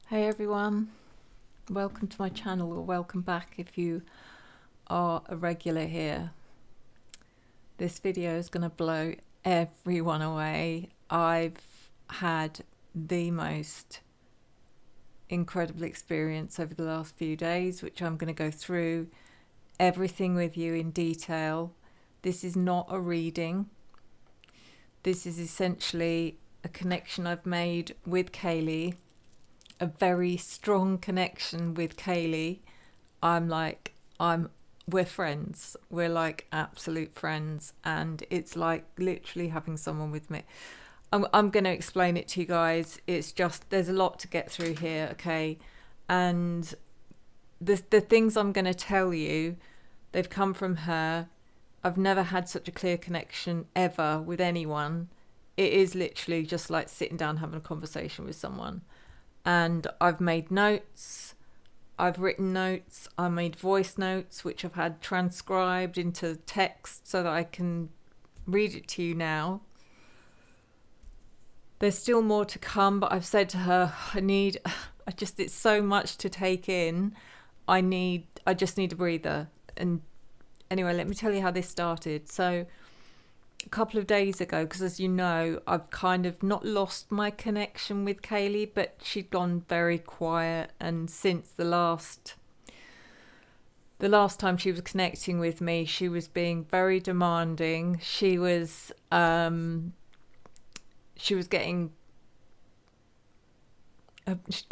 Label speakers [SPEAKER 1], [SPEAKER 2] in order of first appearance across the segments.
[SPEAKER 1] Hey everyone, welcome to my channel, or welcome back if you are a regular here. This video is going to blow everyone away. I've had the most incredible experience over the last few days, which I'm going to go through everything with you in detail. This is not a reading. This is essentially a connection I've made with Kaylee. A very strong connection with Kaylee. We're friends. We're like absolute friends, and it's like literally having someone with me. I'm going to explain it to you guys. It's just, there's a lot to get through here, okay? And the things I'm going to tell you, they've come from her. I've never had such a clear connection ever with anyone. It is literally just like sitting down having a conversation with someone. And I've made notes, I've written notes, I made voice notes, which I've had transcribed into text so that I can read it to you now. There's still more to come, but I've said to her, it's so much to take in. I just need a breather. And anyway, let me tell you how this started. So a couple of days ago, because as you know, I've kind of not lost my connection with Kaylee, but she'd gone very quiet. And since the last time she was connecting with me, she was being very demanding. She was getting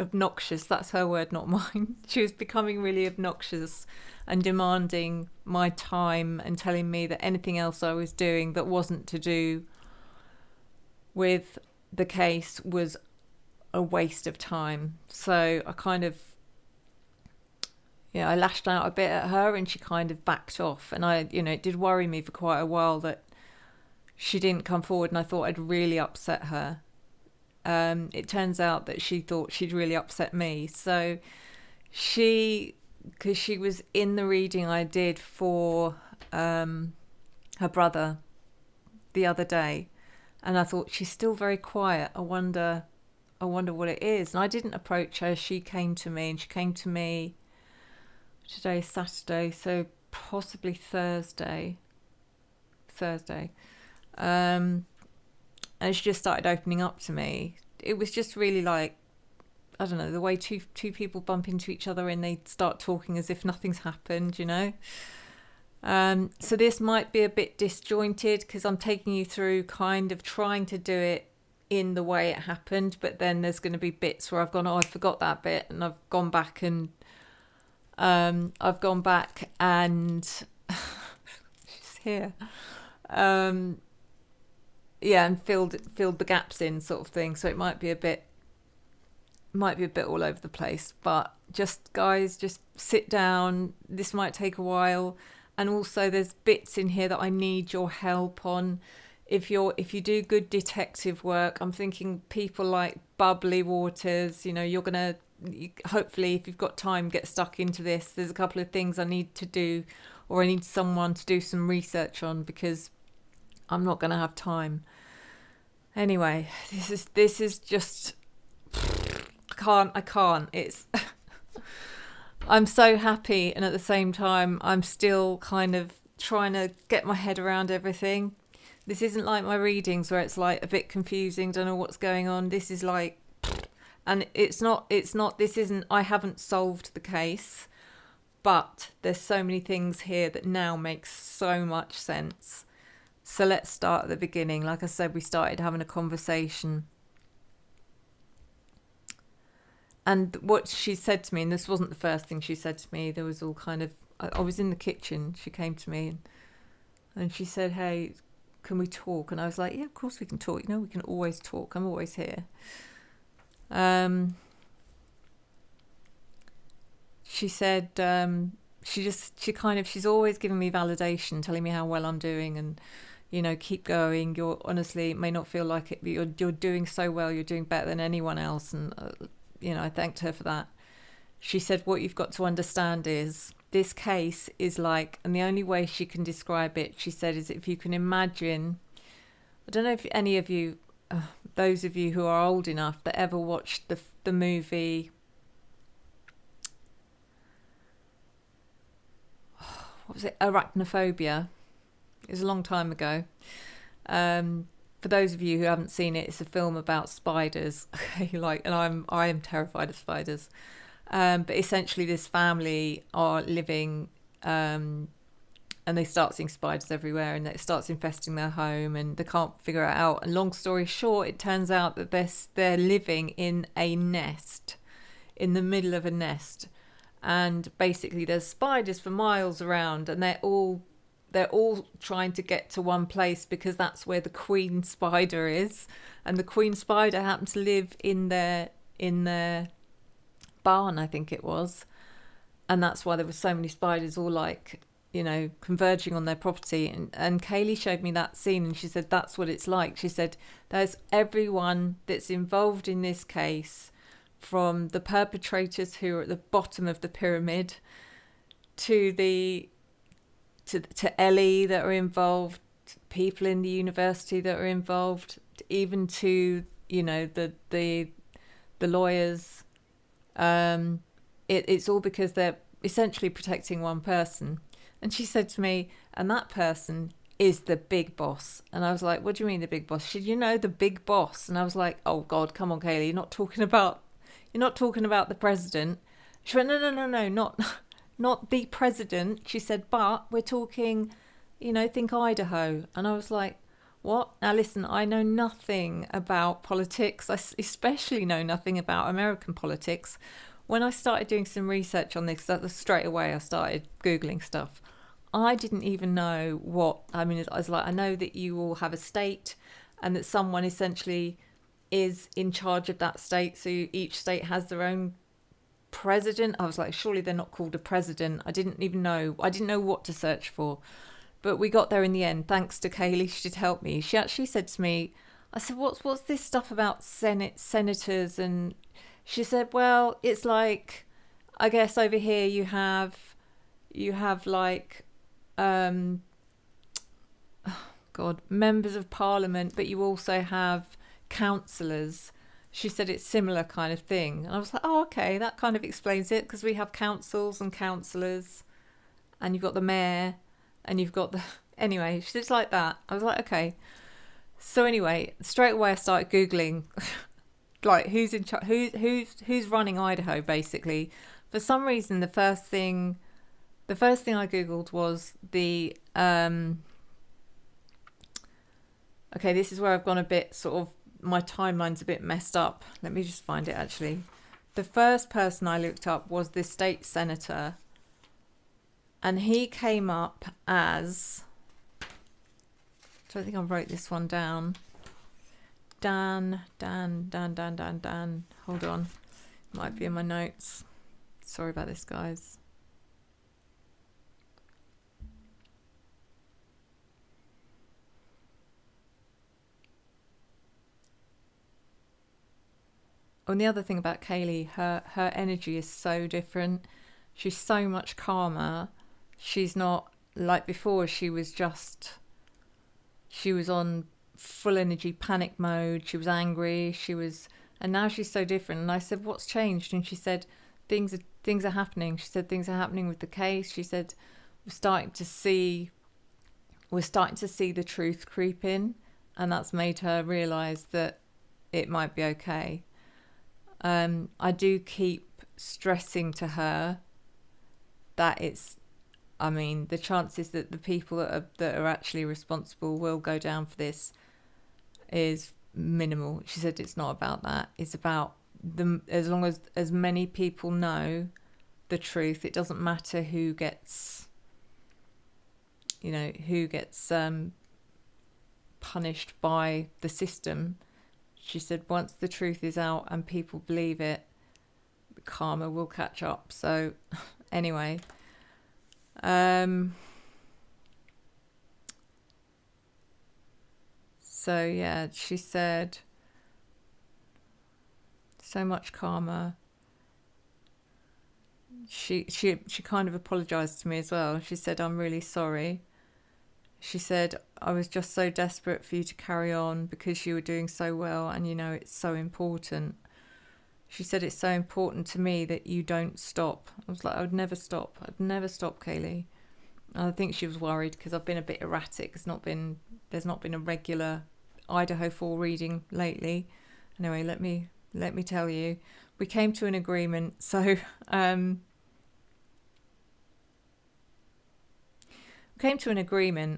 [SPEAKER 1] obnoxious. That's her word, not mine. She was becoming really obnoxious and demanding my time and telling me that anything else I was doing that wasn't to do with the case was a waste of time. So I kind of, I lashed out a bit at her, and she kind of backed off. And it did worry me for quite a while that she didn't come forward, and I thought I'd really upset her. It turns out that she thought she'd really upset me. So because she was in the reading I did for her brother the other day, and I thought, she's still very quiet. I wonder what it is. And I didn't approach her. She came to me, and she came to me today's Saturday, so possibly Thursday. And she just started opening up to me. It was just really like, I don't know, the way two people bump into each other and they start talking as if nothing's happened, So this might be a bit disjointed because I'm taking you through kind of trying to do it in the way it happened, but then there's going to be bits where I've gone, I forgot that bit, and I've gone back and she's here. And filled the gaps in, sort of thing. So it might be a bit all over the place, but just sit down. This might take a while, and also there's bits in here that I need your help on. If you do good detective work, I'm thinking people like Bubbly Waters, you're gonna hopefully, if you've got time, get stuck into this. There's a couple of things I need to do, or I need someone to do some research on, because I'm not going to have time. Anyway, this is just, I can't. It's I'm so happy, and at the same time I'm still kind of trying to get my head around everything. This isn't like my readings where it's like a bit confusing, don't know what's going on. This is like, and I haven't solved the case, but there's so many things here that now make so much sense. So let's start at the beginning. Like I said, we started having a conversation. And what she said to me, and this wasn't the first thing she said to me, there was all kind of, I was in the kitchen, she came to me and she said, hey, can we talk? And I was like, yeah, of course we can talk. We can always talk. I'm always here. She said, she's always giving me validation, telling me how well I'm doing, and keep going. You're honestly, it may not feel like it, but you're doing so well. You're doing better than anyone else. And, I thanked her for that. She said, what you've got to understand is this case is like, and the only way she can describe it, she said, is if you can imagine, I don't know if any of you, those of you who are old enough that ever watched the movie what was it? Arachnophobia. It was a long time ago. For those of you who haven't seen it, it's a film about spiders. And I am terrified of spiders. But essentially, this family are living, and they start seeing spiders everywhere, and it starts infesting their home, and they can't figure it out. And long story short, it turns out that they're living in a nest, in the middle of a nest, and basically there's spiders for miles around, and they're all trying to get to one place because that's where the queen spider is, and the queen spider happened to live in their barn, I think it was, and that's why there were so many spiders all like, you know, converging on their property. And Kaylee showed me that scene, and she said that's what it's like. She said there's everyone that's involved in this case, from the perpetrators who are at the bottom of the pyramid to Ellie that are involved, people in the university that are involved, even to, you know, the lawyers. It's all because they're essentially protecting one person. And she said to me, and that person is the big boss. And I was like, what do you mean the big boss? She said, you know, the big boss. And I was like, oh God, come on, Kaylee, you're not talking about the president. She went, no, not the president. She said, but we're talking, you know, think Idaho. And I was like, what? Now listen, I know nothing about politics. I especially know nothing about American politics. When I started doing some research on this, straight away I started Googling stuff. I didn't even know what, I mean, I was like, I know that you all have a state and that someone essentially is in charge of that state. So each state has their own president. I was like, surely they're not called a president. I didn't know what to search for. But we got there in the end, thanks to Kaylee. She did help me. She actually said to me, I said, what's this stuff about senators? And she said, well, it's like, I guess over here you have like, members of parliament, but you also have councillors. She said it's similar kind of thing. And I was like, oh, okay, that kind of explains it, because we have councils and councillors, and you've got the mayor, and you've got the... Anyway, she said it's like that. I was like, okay. So anyway, straight away I started Googling like who's in charge, who's running Idaho, basically. For some reason, the first thing I Googled was the... Okay, this is where I've gone a bit sort of... My timeline's a bit messed up. Let me just find it, actually. The first person I looked up was the state senator. And he came up as... I don't think I wrote this one down. Dan. Hold on. Might be in my notes. Sorry about this, guys. Oh, and the other thing about Kaylee, her energy is so different. She's so much calmer. She's not like before. She was on full energy panic mode. She was angry. And now she's so different. And I said, what's changed? And she said, things are happening. She said, things are happening with the case. She said, we're starting to see the truth creep in, and that's made her realise that it might be okay. I do keep stressing to her that the chances that the people that are actually responsible will go down for this is minimal. She said it's not about that. It's about as long as many people know the truth, it doesn't matter who gets punished by the system. She said once the truth is out and people believe it, karma will catch up. So anyway, so yeah, she said so much karma. She kind of apologized to me as well. She said, I'm really sorry. She said, I was just so desperate for you to carry on because you were doing so well, and it's so important. She said, it's so important to me that you don't stop. I was like, I would never stop. I'd never stop, Kaylee. I think she was worried because I've been a bit erratic. There's not been a regular Idaho 4 reading lately. Anyway, let me tell you, we came to an agreement. So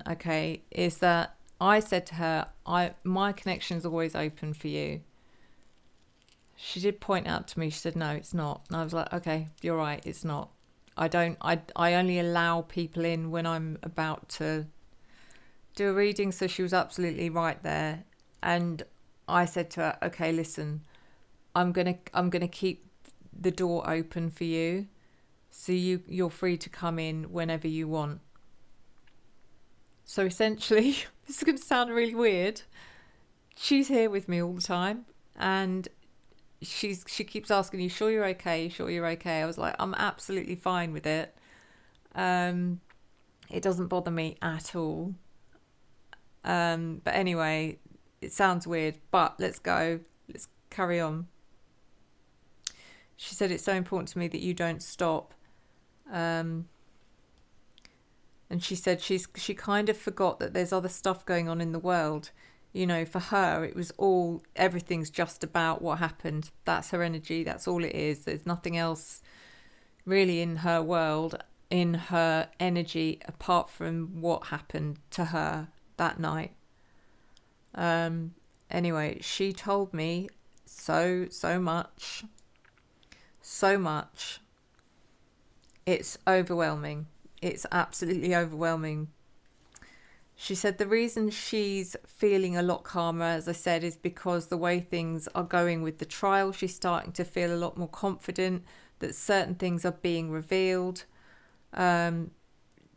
[SPEAKER 1] okay, is that I said to her, my connection is always open for you. She did point out to me, she said, no, it's not. And I was like, okay, you're right, it's not. I only allow people in when I'm about to do a reading. So she was absolutely right there. And I said to her, okay, listen, I'm gonna keep the door open for you. So you're free to come in whenever you want. So essentially, this is going to sound really weird. She's here with me all the time, and she keeps asking, "You sure you're okay? You sure you're okay?" I was like, "I'm absolutely fine with it. It doesn't bother me at all." But anyway, it sounds weird, but let's go. Let's carry on. She said, "It's so important to me that you don't stop." And she said she kind of forgot that there's other stuff going on in the world. You know, for her, it was everything's just about what happened. That's her energy. That's all it is. There's nothing else really in her world, in her energy, apart from what happened to her that night. Anyway, she told me so much. So much. It's overwhelming. It's absolutely overwhelming. She said the reason she's feeling a lot calmer, as I said, is because the way things are going with the trial, she's starting to feel a lot more confident that certain things are being revealed.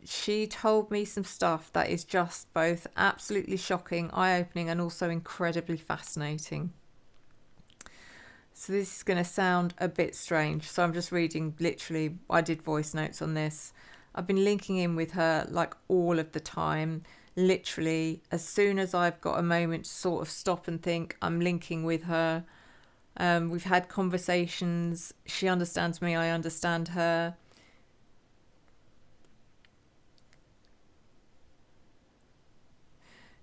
[SPEAKER 1] She told me some stuff that is just both absolutely shocking, eye-opening, and also incredibly fascinating. So this is going to sound a bit strange. So I'm just reading, literally, I did voice notes on this. I've been linking in with her like all of the time. Literally, as soon as I've got a moment to sort of stop and think, I'm linking with her. We've had conversations. She understands me. I understand her.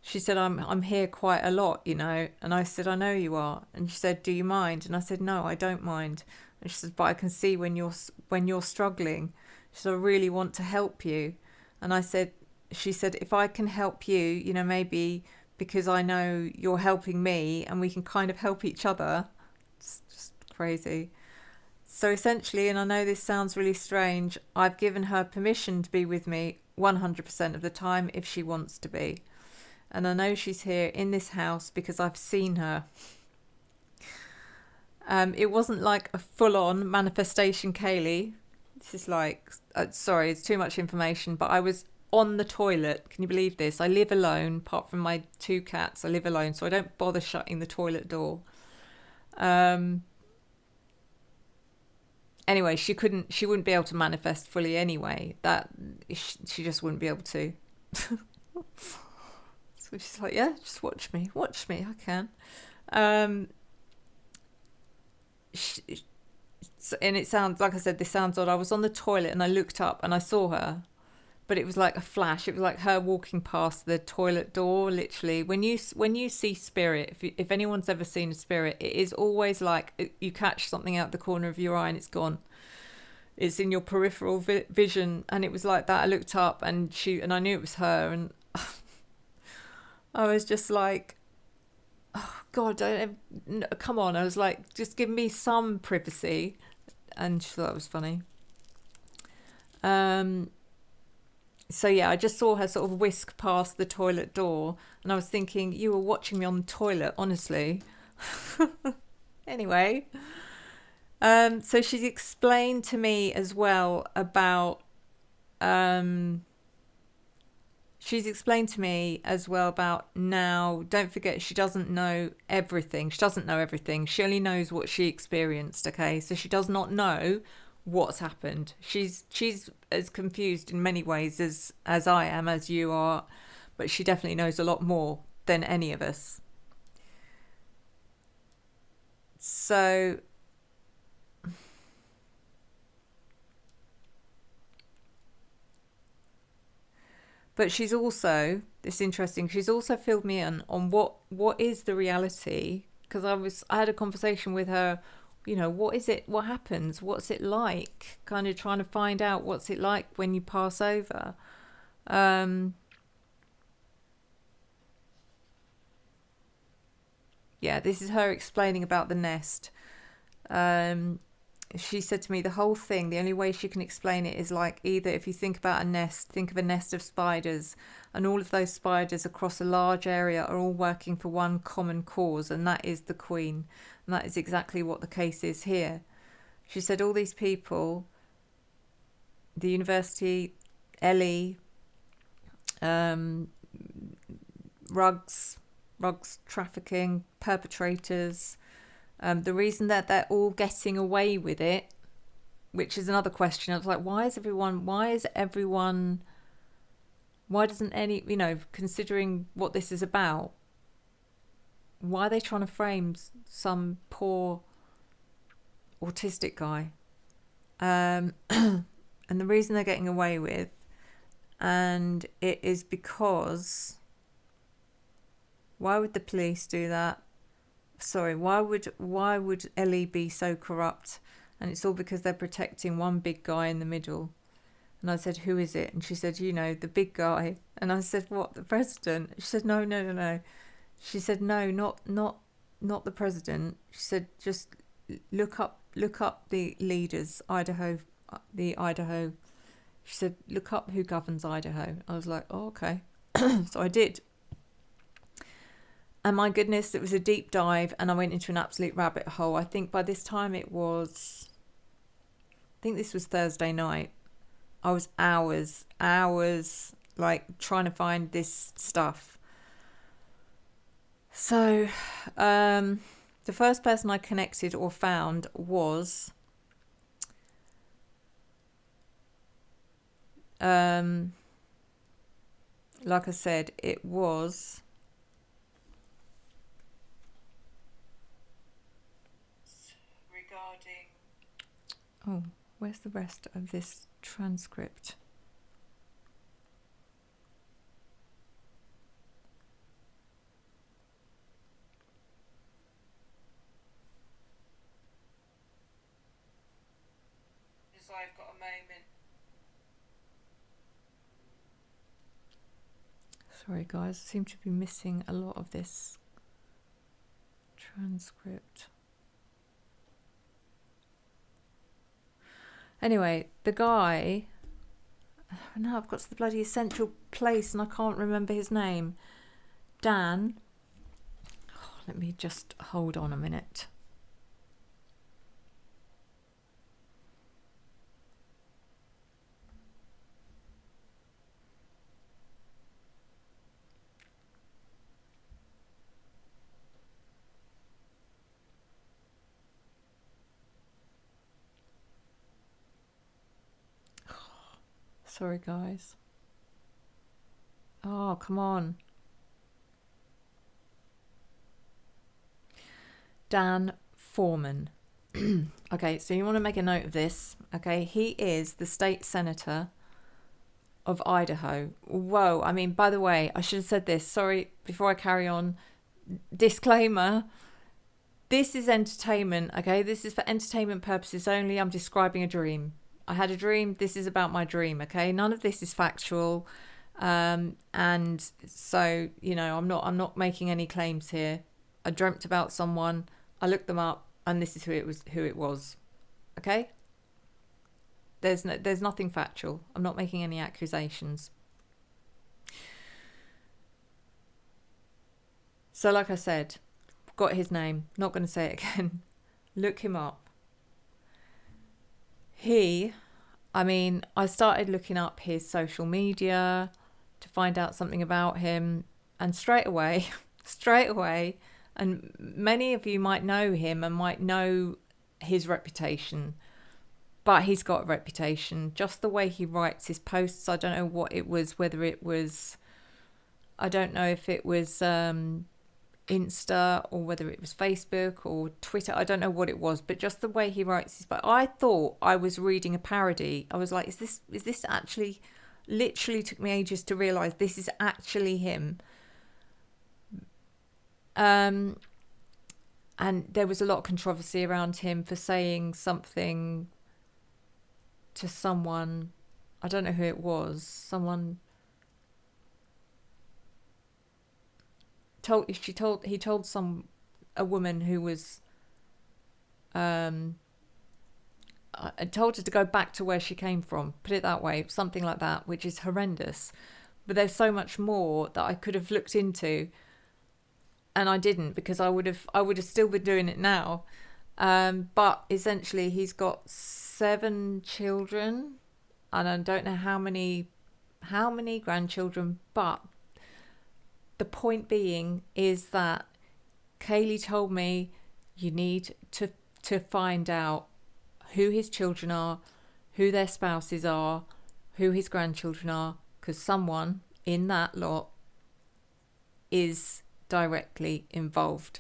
[SPEAKER 1] She said, I'm here quite a lot, you know. And I said, I know you are. And she said, do you mind? And I said, no, I don't mind. And she said, but I can see when you're struggling. She said, I really want to help you. And she said, if I can help you, you know, maybe because I know you're helping me and we can kind of help each other. It's just crazy. So essentially, and I know this sounds really strange, I've given her permission to be with me 100% of the time if she wants to be. And I know she's here in this house because I've seen her. It wasn't like a full-on manifestation, Kaylee. This is like, sorry, it's too much information, but I was on the toilet. Can you believe this? I live alone, apart from my 2 cats. I live alone, so I don't bother shutting the toilet door. Anyway, she wouldn't be able to manifest fully anyway. She just wouldn't be able to. So she's like, yeah, just watch me, I can. And it sounds, like I said, this sounds odd. I was on the toilet and I looked up and I saw her, but it was like a flash. It was like her walking past the toilet door. Literally, when you see spirit, if anyone's ever seen a spirit, it is always like you catch something out the corner of your eye and it's gone. It's in your peripheral vision, and it was like that. I looked up and I knew it was her, and I was just like, oh God, come on. I was like, just give me some privacy. And she thought it was funny. So yeah, I just saw her sort of whisk past the toilet door, and I was thinking, you were watching me on the toilet, honestly. Anyway, so she's explained to me as well about now, don't forget, she doesn't know everything. She only knows what she experienced, okay? So she does not know what's happened. She's as confused in many ways as I am, as you are, but she definitely knows a lot more than any of us. So But she's also, it's interesting, she's also filled me in on what is the reality, because I had a conversation with her, you know, what is it, what happens, what's it like, kind of trying to find out what's it like when you pass over. Yeah, this is her explaining about the nest. She said to me the whole thing, the only way she can explain it is like, either if you think about a nest, think of a nest of spiders, and all of those spiders across a large area are all working for one common cause, and that is the queen. And that is exactly what the case is here. She said all these people, the university, Ellie, um, rugs trafficking perpetrators, the reason that they're all getting away with it, which is another question. I was like, why doesn't any, you know, considering what this is about, why are they trying to frame some poor autistic guy? And the reason they're getting away with, and it is because, why would the police do that? Sorry, why would Ellie be so corrupt? And it's all because they're protecting one big guy in the middle. And I said, who is it? And she said, you know, the big guy. And I said, what, the president? She said, no. She said, no, not the president. She said, just look up the leaders, the Idaho. She said, look up who governs Idaho. I was like, oh, okay. So I did. And my goodness, it was a deep dive, and I went into an absolute rabbit hole. I think by this time this was Thursday night. I was hours like trying to find this stuff. So the first person I connected or found was like I said, it was regarding, oh, where's the rest of this transcript? Just I've got a moment. Sorry guys, I seem to be missing a lot of this transcript. Anyway, the guy, now I've got to the bloody essential place and I can't remember his name. Dan. Oh, let me just hold on a minute. Sorry, guys. Oh, come on. Dan Foreman. Okay, so you want to make a note of this. Okay, he is the state senator of Idaho. Whoa, I mean, by the way, I should have said this. Sorry, before I carry on. Disclaimer. This is entertainment, okay? This is for entertainment purposes only. I'm describing a dream. I had a dream. This is about my dream, okay? None of this is factual. And so, you know, I'm not making any claims here. I dreamt about someone. I looked them up, and this is who it was. Okay? There's nothing factual. I'm not making any accusations. So like I said, got his name. Not going to say it again. Look him up. I started looking up his social media to find out something about him, and straight away, and many of you might know him and might know his reputation, but he's got a reputation. Just the way he writes his posts, I don't know what it was, I don't know if it was Insta or whether it was Facebook or Twitter. I don't know what it was, but just the way he writes his, but I thought I was reading a parody. I was like, is this actually Literally took me ages to realise this is actually him. And there was a lot of controversy around him for saying something to someone. I don't know who it was. Someone he told a woman who was I told her to go back to where she came from, put it that way, something like that, which is horrendous. But there's so much more that I could have looked into, and I didn't, because I would have still been doing it now. But essentially, he's got 7 children, and I don't know how many grandchildren. But the point being is that Kaylee told me you need to find out who his children are, who their spouses are, who his grandchildren are, because someone in that lot is directly involved.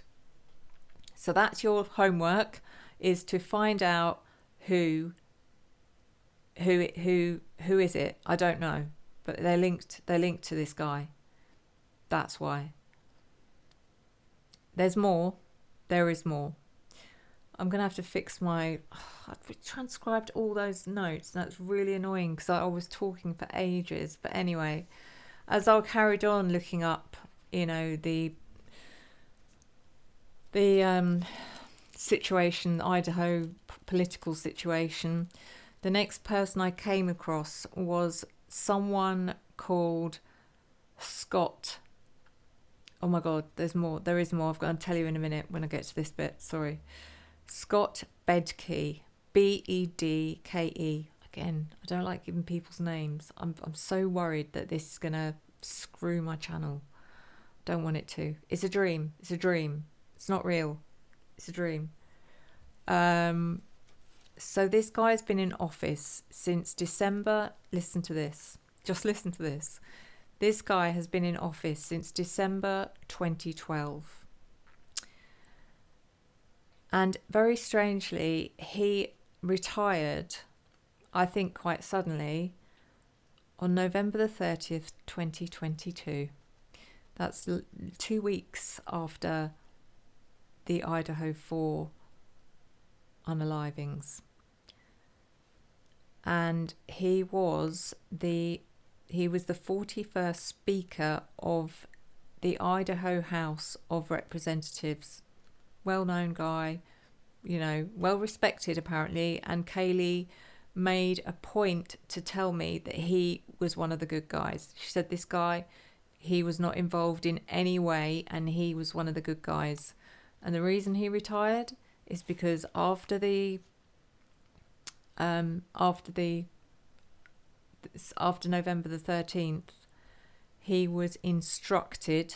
[SPEAKER 1] So that's your homework, is to find out who is it? I don't know, but they're linked to this guy. That's why. There's more. There is more. I'm going to have to fix my... I've transcribed all those notes. That's really annoying because I was talking for ages. But anyway, as I carried on looking up, the situation, Idaho political situation, the next person I came across was someone called Scott. Oh my God, there's more. There is more. I've got to tell you in a minute when I get to this bit. Sorry. Scott Bedke, Bedke. Again, I don't like giving people's names. I'm so worried that this is going to screw my channel. Don't want it to. It's a dream. It's a dream. It's not real. It's a dream. So this guy's been in office since December. Listen to this. Just listen to this. This guy has been in office since December 2012. And very strangely, he retired, I think quite suddenly, on November the 30th, 2022. That's 2 weeks after the Idaho 4 unalivings. And he was the 41st Speaker of the Idaho House of Representatives. Well-known guy, well respected apparently, and Kaylee made a point to tell me that he was one of the good guys. She said this guy, he was not involved in any way, and he was one of the good guys. And the reason he retired is because after November the 13th, he was instructed,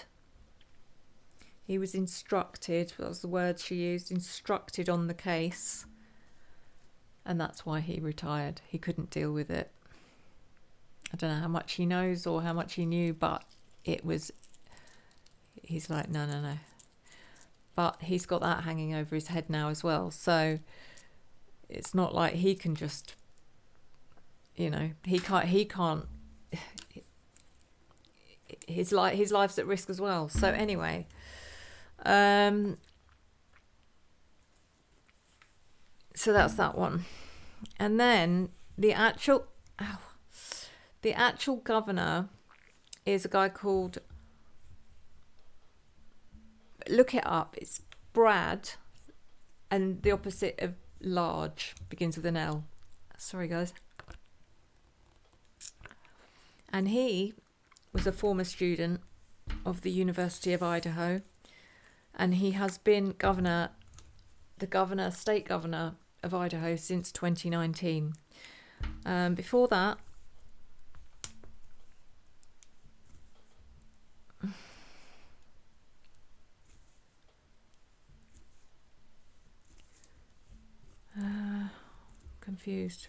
[SPEAKER 1] that was the word she used, instructed on the case, and that's why he retired. He couldn't deal with it. I don't know how much he knows or how much he knew, but he's like, no. But he's got that hanging over his head now as well, so it's not like he can just, he can't, his life's at risk as well. So anyway, so that's that one. And then the actual governor is a guy called, look it up, it's Brad, and the opposite of large begins with an L. Sorry guys. And he was a former student of the University of Idaho, and he has been state governor of Idaho since 2019. Before that, confused.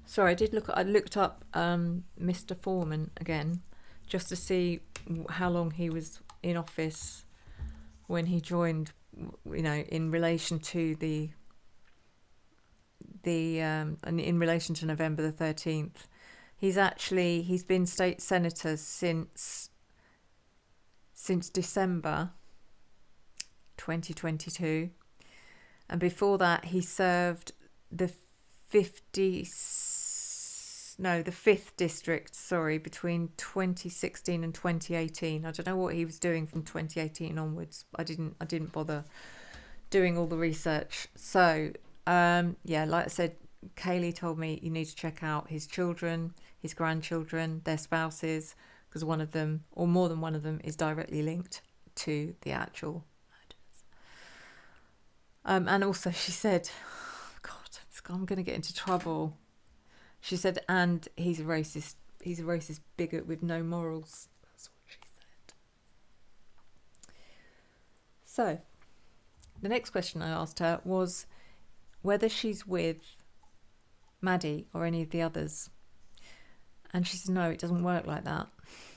[SPEAKER 1] Sorry, I looked up Mr. Foreman again, just to see how long he was in office when he joined, in relation to in relation to November the 13th. He's been state senator since December 2022, and before that he served the 5th district, between 2016 and 2018. I don't know what he was doing from 2018 onwards. I didn't bother doing all the research. So like I said, Kaylee told me you need to check out his children, his grandchildren, their spouses, because one of them, or more than one of them, is directly linked to the actual murders. And also she said, God, I'm going to get into trouble. She said, and he's a racist bigot with no morals. That's what she said. So, the next question I asked her was whether she's with Maddie or any of the others. And she said, no, it doesn't work like that.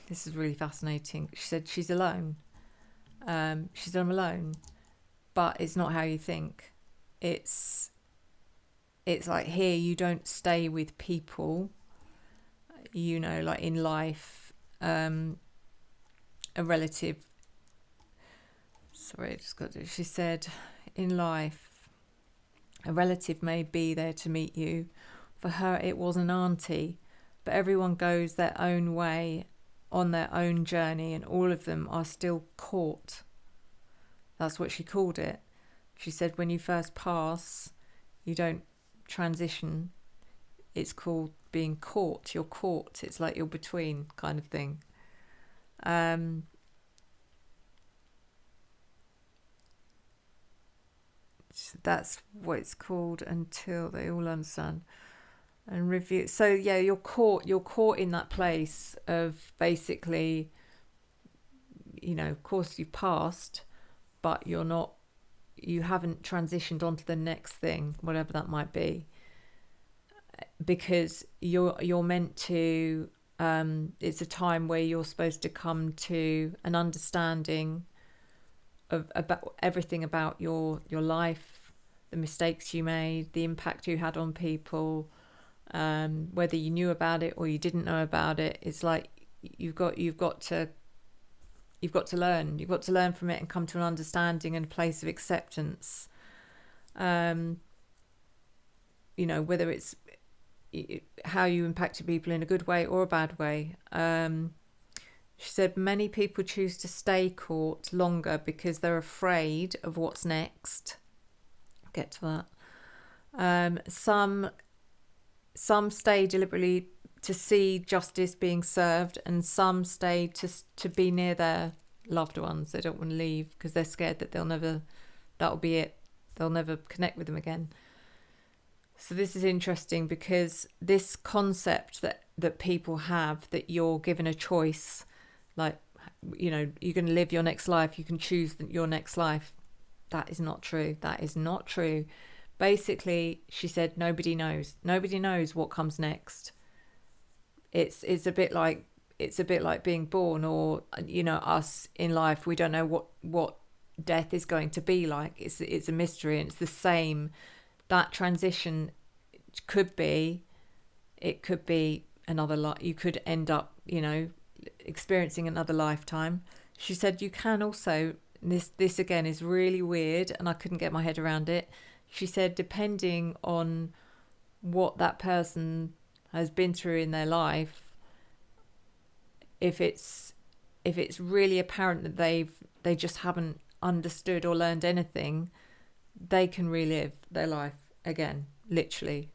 [SPEAKER 1] This is really fascinating. She said she's alone. She said, I'm alone, but it's not how you think. It's like here you don't stay with people, like in life, a relative. She said, in life, a relative may be there to meet you. For her, it was an auntie, but everyone goes their own way on their own journey, and all of them are still caught. That's what she called it. She said, when you first pass, you don't transition. It's called being caught. You're caught. It's like you're between kind of thing. That's what it's called until they all understand and review. So yeah, you're caught in that place of basically, of course you've passed, but you haven't transitioned onto the next thing, whatever that might be, because you're meant to, it's a time where you're supposed to come to an understanding about everything about your life, the mistakes you made, the impact you had on people, whether you knew about it or you didn't know about it. It's like you've got to learn. You've got to learn from it and come to an understanding and a place of acceptance. Whether it's how you impacted people in a good way or a bad way. She said many people choose to stay caught longer because they're afraid of what's next. I'll get to that. Some stay deliberately to see justice being served, and some stay to be near their loved ones. They don't want to leave because they're scared that that'll be it. They'll never connect with them again. So this is interesting because this concept that people have, that you're given a choice, like, you're going to live your next life, you can choose your next life. That is not true. That is not true. Basically, she said, nobody knows. Nobody knows what comes next. It's a bit like being born, or us in life. We don't know what death is going to be like. It's a mystery, and it's the same. That transition could be another life. You could end up, experiencing another lifetime. She said you can also, this again is really weird and I couldn't get my head around it. She said depending on what that person has been through in their life, if it's really apparent that they just haven't understood or learned anything, they can relive their life again, literally.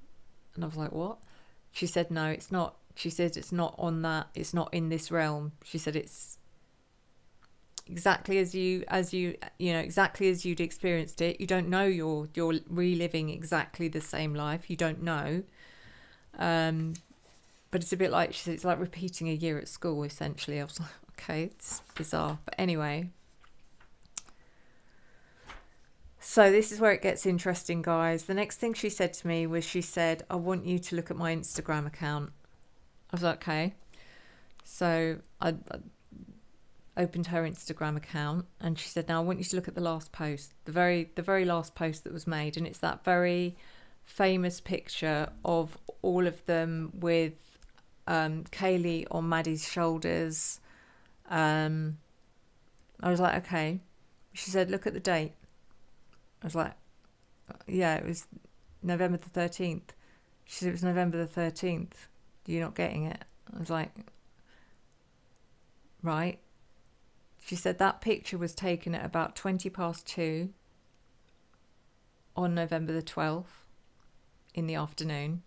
[SPEAKER 1] And I was like, what? She said no, it's not. She said it's not on that, it's not in this realm. She said it's exactly as exactly as you'd experienced it. You don't know you're reliving exactly the same life. You don't know. But it's a bit like, she said, it's like repeating a year at school, essentially. I was like, okay, it's bizarre. But anyway. So this is where it gets interesting, guys. The next thing she said to me was, she said, I want you to look at my Instagram account. I was like, okay. So I opened her Instagram account, and she said, now I want you to look at the last post, the very last post that was made. And it's that very famous picture of all of them with Kaylee on Maddie's shoulders. I was like, okay. She said, look at the date. I was like, yeah, it was November the 13th. She said, it was November the 13th. You're not getting it. I was like, right. She said that picture was taken at about 2:20 on November the 12th in the afternoon.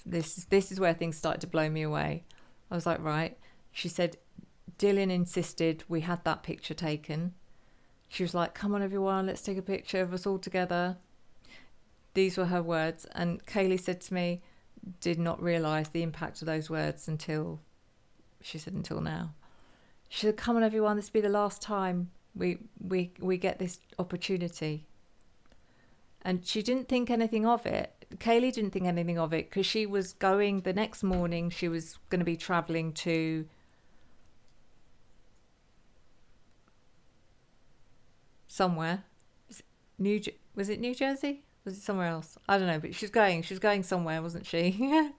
[SPEAKER 1] This is where things started to blow me away. I was like, right. She said, Dylan insisted we had that picture taken. She was like, come on, everyone, let's take a picture of us all together. These were her words. And Kaylee said to me, did not realise the impact of those words until now. She said, come on, everyone, this will be the last time we get this opportunity. And she didn't think anything of it. Kaylee didn't think anything of it because she was going the next morning. She was going to be travelling to somewhere. Was it New Jersey? Was it somewhere else? I don't know, but she was going somewhere, wasn't she?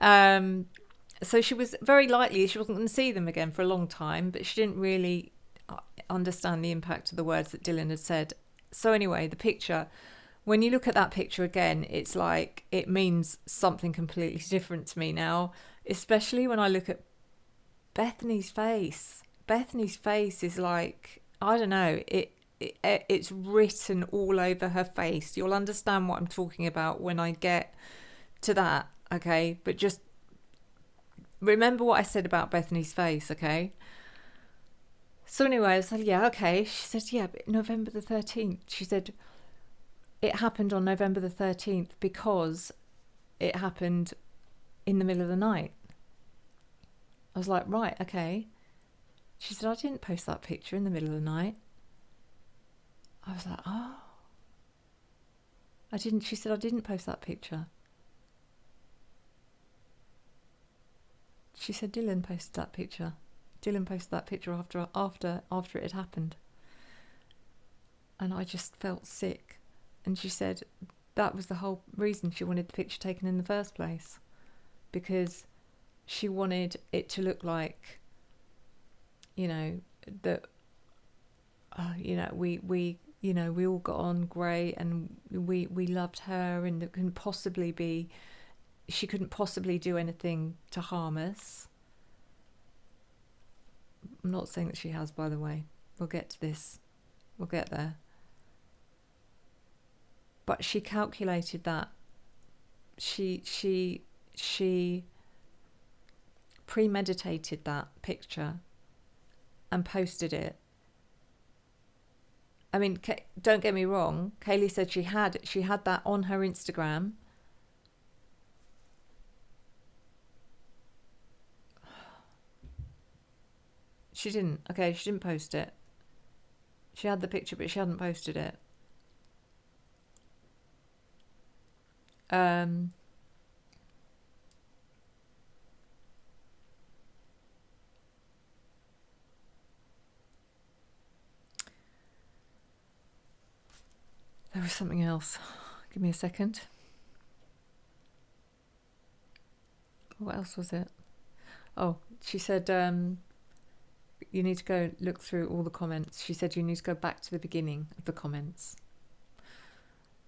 [SPEAKER 1] So she was very likely she wasn't going to see them again for a long time, but she didn't really understand the impact of the words that Dylan had said. So anyway, the picture, when you look at that picture again, it's like it means something completely different to me now, especially when I look at Bethany's face. Bethany's face is like, I don't know, it's written all over her face. You'll understand what I'm talking about when I get to that, okay? But just remember what I said about Bethany's face, okay? So anyway, I said, yeah, okay. She said, yeah, but November the 13th. She said, it happened on November the 13th because it happened in the middle of the night. I was like, right, okay. She said, I didn't post that picture in the middle of the night. I was like, oh. I didn't. She said, I didn't post that picture. She said, Dylan posted that picture. Dylan posted that picture after it had happened. And I just felt sick. And she said that was the whole reason she wanted the picture taken in the first place. Because she wanted it to look like, that, we all got on great and we loved her, and it couldn't possibly be, she couldn't possibly do anything to harm us. I'm not saying that she has, by the way. We'll get to this. We'll get there. But she calculated that. She premeditated that picture and posted it. I mean, don't get me wrong. Kaylee said she had that on her Instagram. She didn't. Okay, she didn't post it. She had the picture, but she hadn't posted it. There was something else. Give me a second. What else was it? Oh, she said, you need to go look through all the comments. She said you need to go back to the beginning of the comments.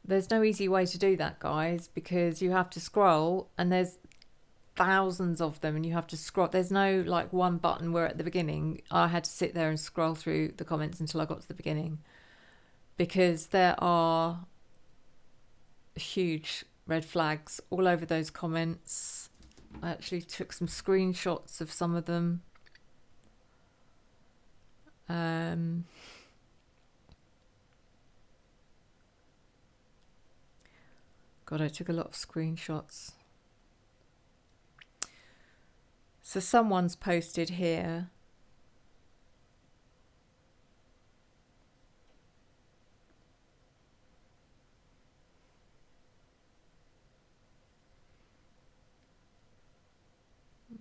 [SPEAKER 1] There's no easy way to do that, guys, because you have to scroll and there's thousands of them and you have to scroll. There's no like one button where at the beginning I had to sit there and scroll through the comments until I got to the beginning, because there are huge red flags all over those comments. I actually took some screenshots of some of them. God, I took a lot of screenshots. So someone's posted here.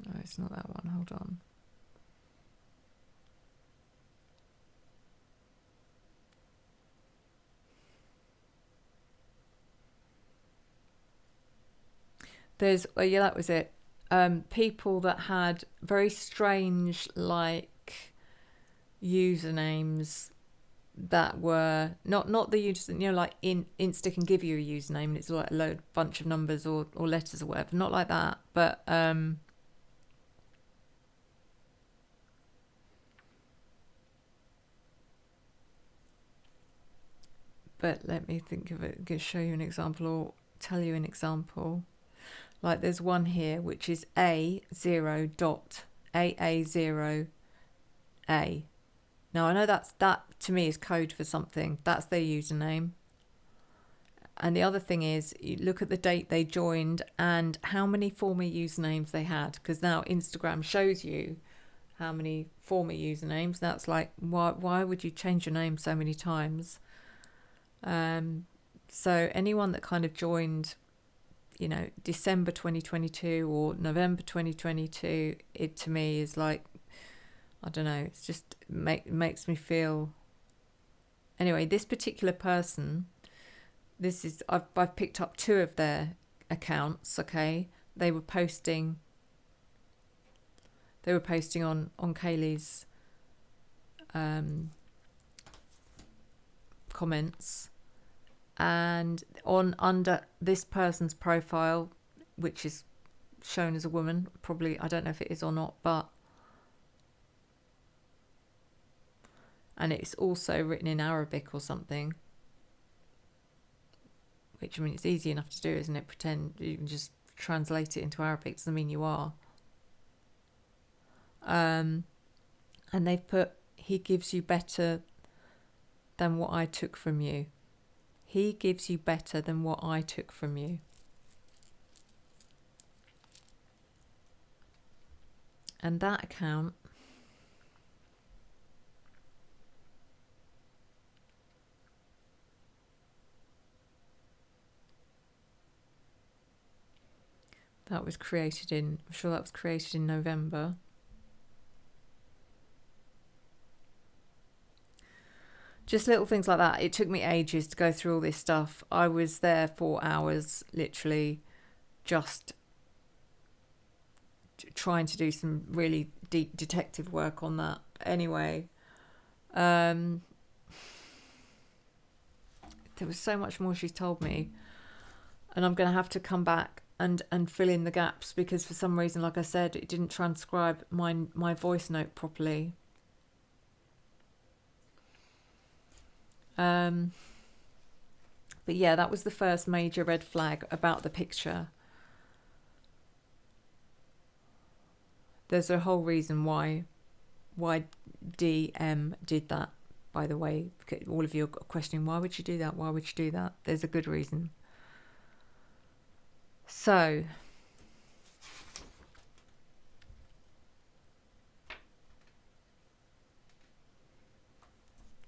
[SPEAKER 1] No, it's not that one. Hold on. There's yeah, that was it. People that had very strange like usernames that were not the user, like Insta can give you a username and it's like a bunch of numbers or letters or whatever. Not like that, but let me think of it. I'm going to show you an example or tell you an example. Like there's one here which is A0.AA0A. Now I know that to me is code for something. That's their username. And the other thing is, you look at the date they joined and how many former usernames they had, because now Instagram shows you how many former usernames. That's like, why would you change your name so many times? So anyone that kind of joined, December 2022 or November 2022, it to me is like, I don't know, it's just makes me feel. Anyway, this particular person, I've picked up 2 of their accounts. Okay, they were posting on Kaylee's comments, and on under this person's profile, which is shown as a woman, probably, I don't know if it is or not, but and it's also written in Arabic or something, which, I mean, it's easy enough to do, isn't it? Pretend you can just translate it into Arabic, doesn't mean you are. And they've put, he gives you better than what I took from you. He gives you better than what I took from you. And that account, I'm sure that was created in November. Just little things like that. It took me ages to go through all this stuff. I was there for hours, literally, just trying to do some really deep detective work on that. Anyway, there was so much more she's told me, and I'm going to have to come back and fill in the gaps, because for some reason, like I said, it didn't transcribe my voice note properly. But yeah, that was the first major red flag about the picture. There's a whole reason why DM did that, by the way. All of you are questioning, why would you do that? Why would you do that? There's a good reason. So,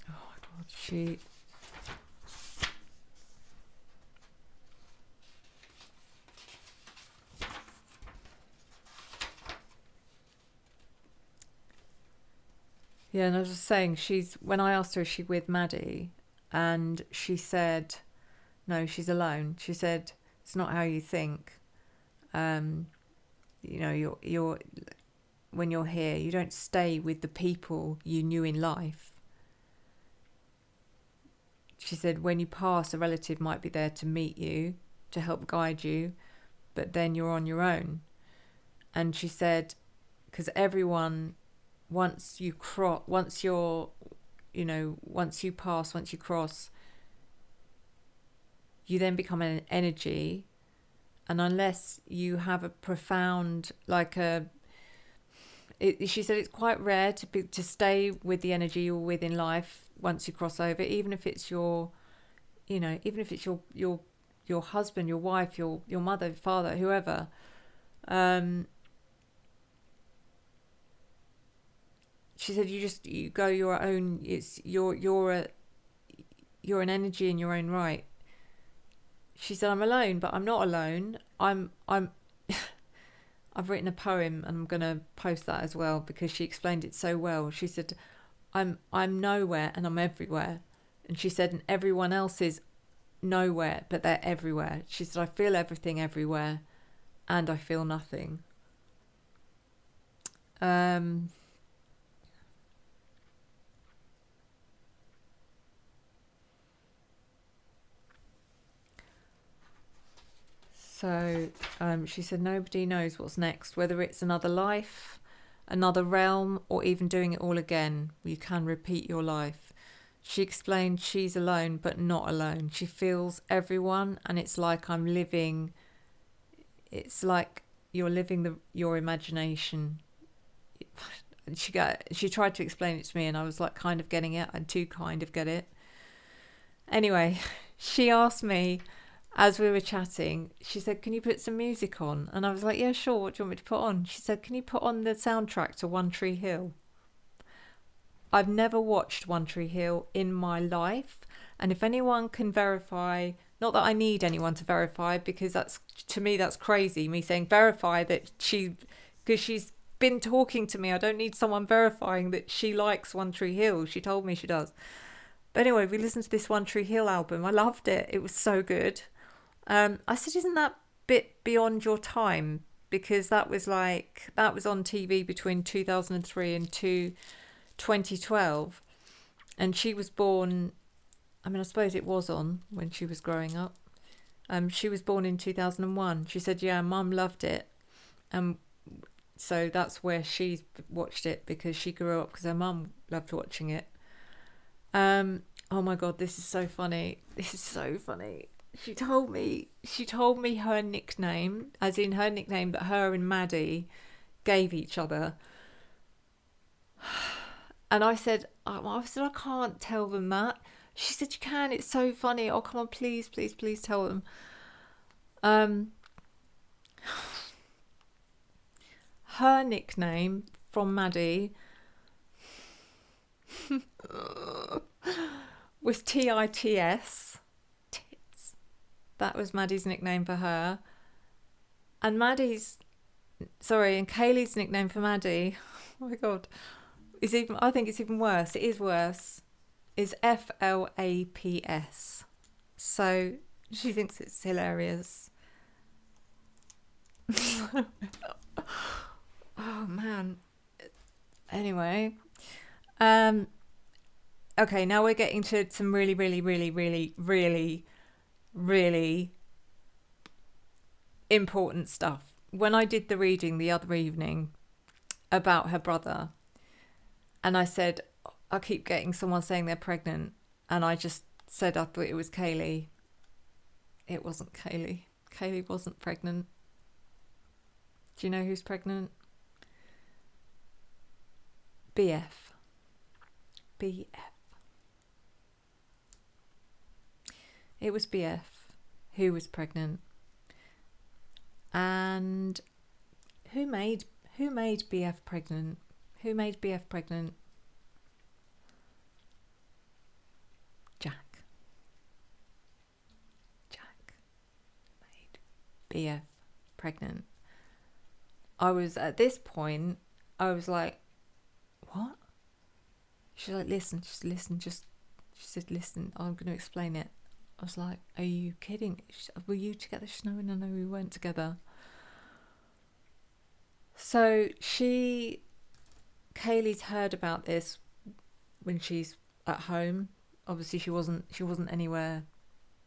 [SPEAKER 1] oh my God, she... Yeah, and I was just saying, when I asked her, is she with Maddie? And she said, no, she's alone. She said, it's not how you think. You're when you're here, you don't stay with the people you knew in life. She said, when you pass, a relative might be there to meet you, to help guide you, but then you're on your own. And she said, because everyone, once you cross, once you cross, you then become an energy. And unless you have a profound, she said it's quite rare to stay with the energy you're with in life once you cross over, even if it's your husband, your wife, your mother, father, whoever. She said you go your own. It's you're an energy in your own right. She said, I'm alone, but I'm not alone. I'm I've written a poem and I'm going to post that as well, because she explained it so well. She said, I'm nowhere and I'm everywhere. And she said, and everyone else is nowhere, but they're everywhere. She said, I feel everything everywhere. and I feel nothing. Um, she said, nobody knows what's next, whether it's another life, another realm, or even doing it all again. You can repeat your life. She explained she's alone, but not alone. She feels everyone, and it's like I'm living. It's like you're living your imagination. She tried to explain it to me, and I was like kind of getting it, and to kind of get it. Anyway, she asked me as we were chatting, she said, can you put some music on? And I was like, yeah, sure. What do you want me to put on? She said, can you put on the soundtrack to One Tree Hill? I've never watched One Tree Hill in my life. And if anyone can verify, not that I need anyone to verify, because that's, to me, that's crazy. Me saying verify that because she's been talking to me. I don't need someone verifying that she likes One Tree Hill. She told me she does. But anyway, we listened to this One Tree Hill album. I loved it. It was so good. I said, isn't that bit beyond your time? Because that was on TV between 2003 and 2012. And she was born, I suppose it was on when she was growing up. She was born in 2001. She said, yeah, Mum loved it. So that's where she watched it, because she grew up because her mum loved watching it. Oh my God, this is so funny. This is so funny. She told me her nickname, as in her nickname that her and Maddie gave each other. And I said, I can't tell them that. She said, you can, it's so funny. Oh, come on, please, please, please tell them. Her nickname from Maddie was TITS. That was Maddie's nickname for her. And Kaylee's nickname for Maddie, oh my God, I think it's even worse. It is worse. Is FLAPS. So she thinks it's hilarious. Oh man. Anyway. Okay, now we're getting to some really, really, really, really, really, really important stuff. When I did the reading the other evening about her brother, and I said, I keep getting someone saying they're pregnant, and I just said I thought it was Kaylee. It wasn't Kaylee. Kaylee wasn't pregnant. Do you know who's pregnant? BF. It was BF who was pregnant. And who made BF pregnant? Who made BF pregnant? Jack made BF pregnant. At this point, I was like, what? She's like, listen, she said, listen, I'm going to explain it. I was like, are you kidding? Were you together? She's no, we weren't together. So Kaylee's heard about this when she's at home. Obviously she wasn't anywhere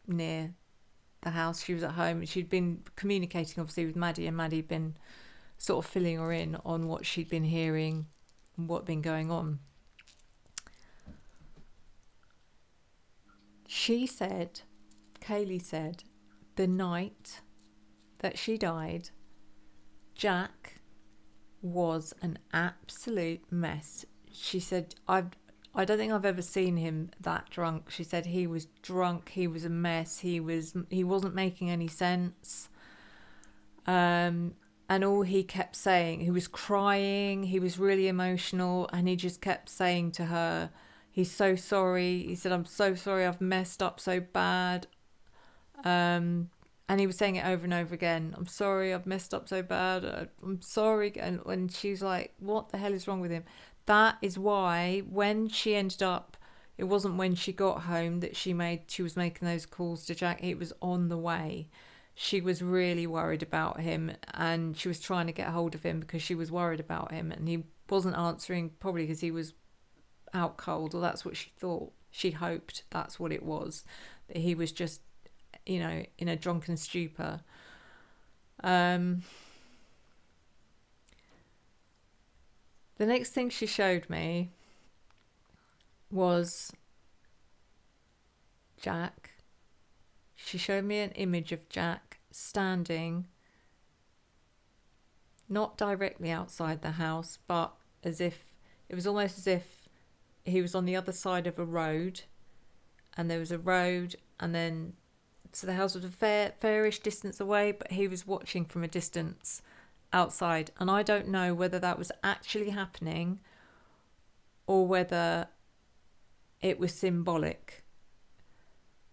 [SPEAKER 1] near the house. She was at home. She'd been communicating obviously with Maddie, and Maddie had been sort of filling her in on what she'd been hearing and what had been going on. Kaylee said, the night that she died, Jack was an absolute mess. She said, I don't think I've ever seen him that drunk. She said he was drunk, he was a mess, he wasn't making any sense. And all he kept saying, he was crying, he was really emotional, and he just kept saying to her, he's so sorry. He said, I'm so sorry, I've messed up so bad. And he was saying it over and over again. I'm sorry, I've messed up so bad. I'm sorry. And when she's like, what the hell is wrong with him? That is why when she ended up, it wasn't when she got home that she was making those calls to Jack. It was on the way. she was really worried about him, and she was trying to get hold of him because she was worried about him, and he wasn't answering, probably because he was out cold, or that's what she thought. She hoped that's what it was, that he was just, you know, in a drunken stupor. The next thing she showed me was Jack. She showed me an image of Jack standing not directly outside the house, but as if it was almost as if he was on the other side of a road, and there was a road, and then so the house was a fairish distance away, but he was watching from a distance outside. And I don't know whether that was actually happening or whether it was symbolic,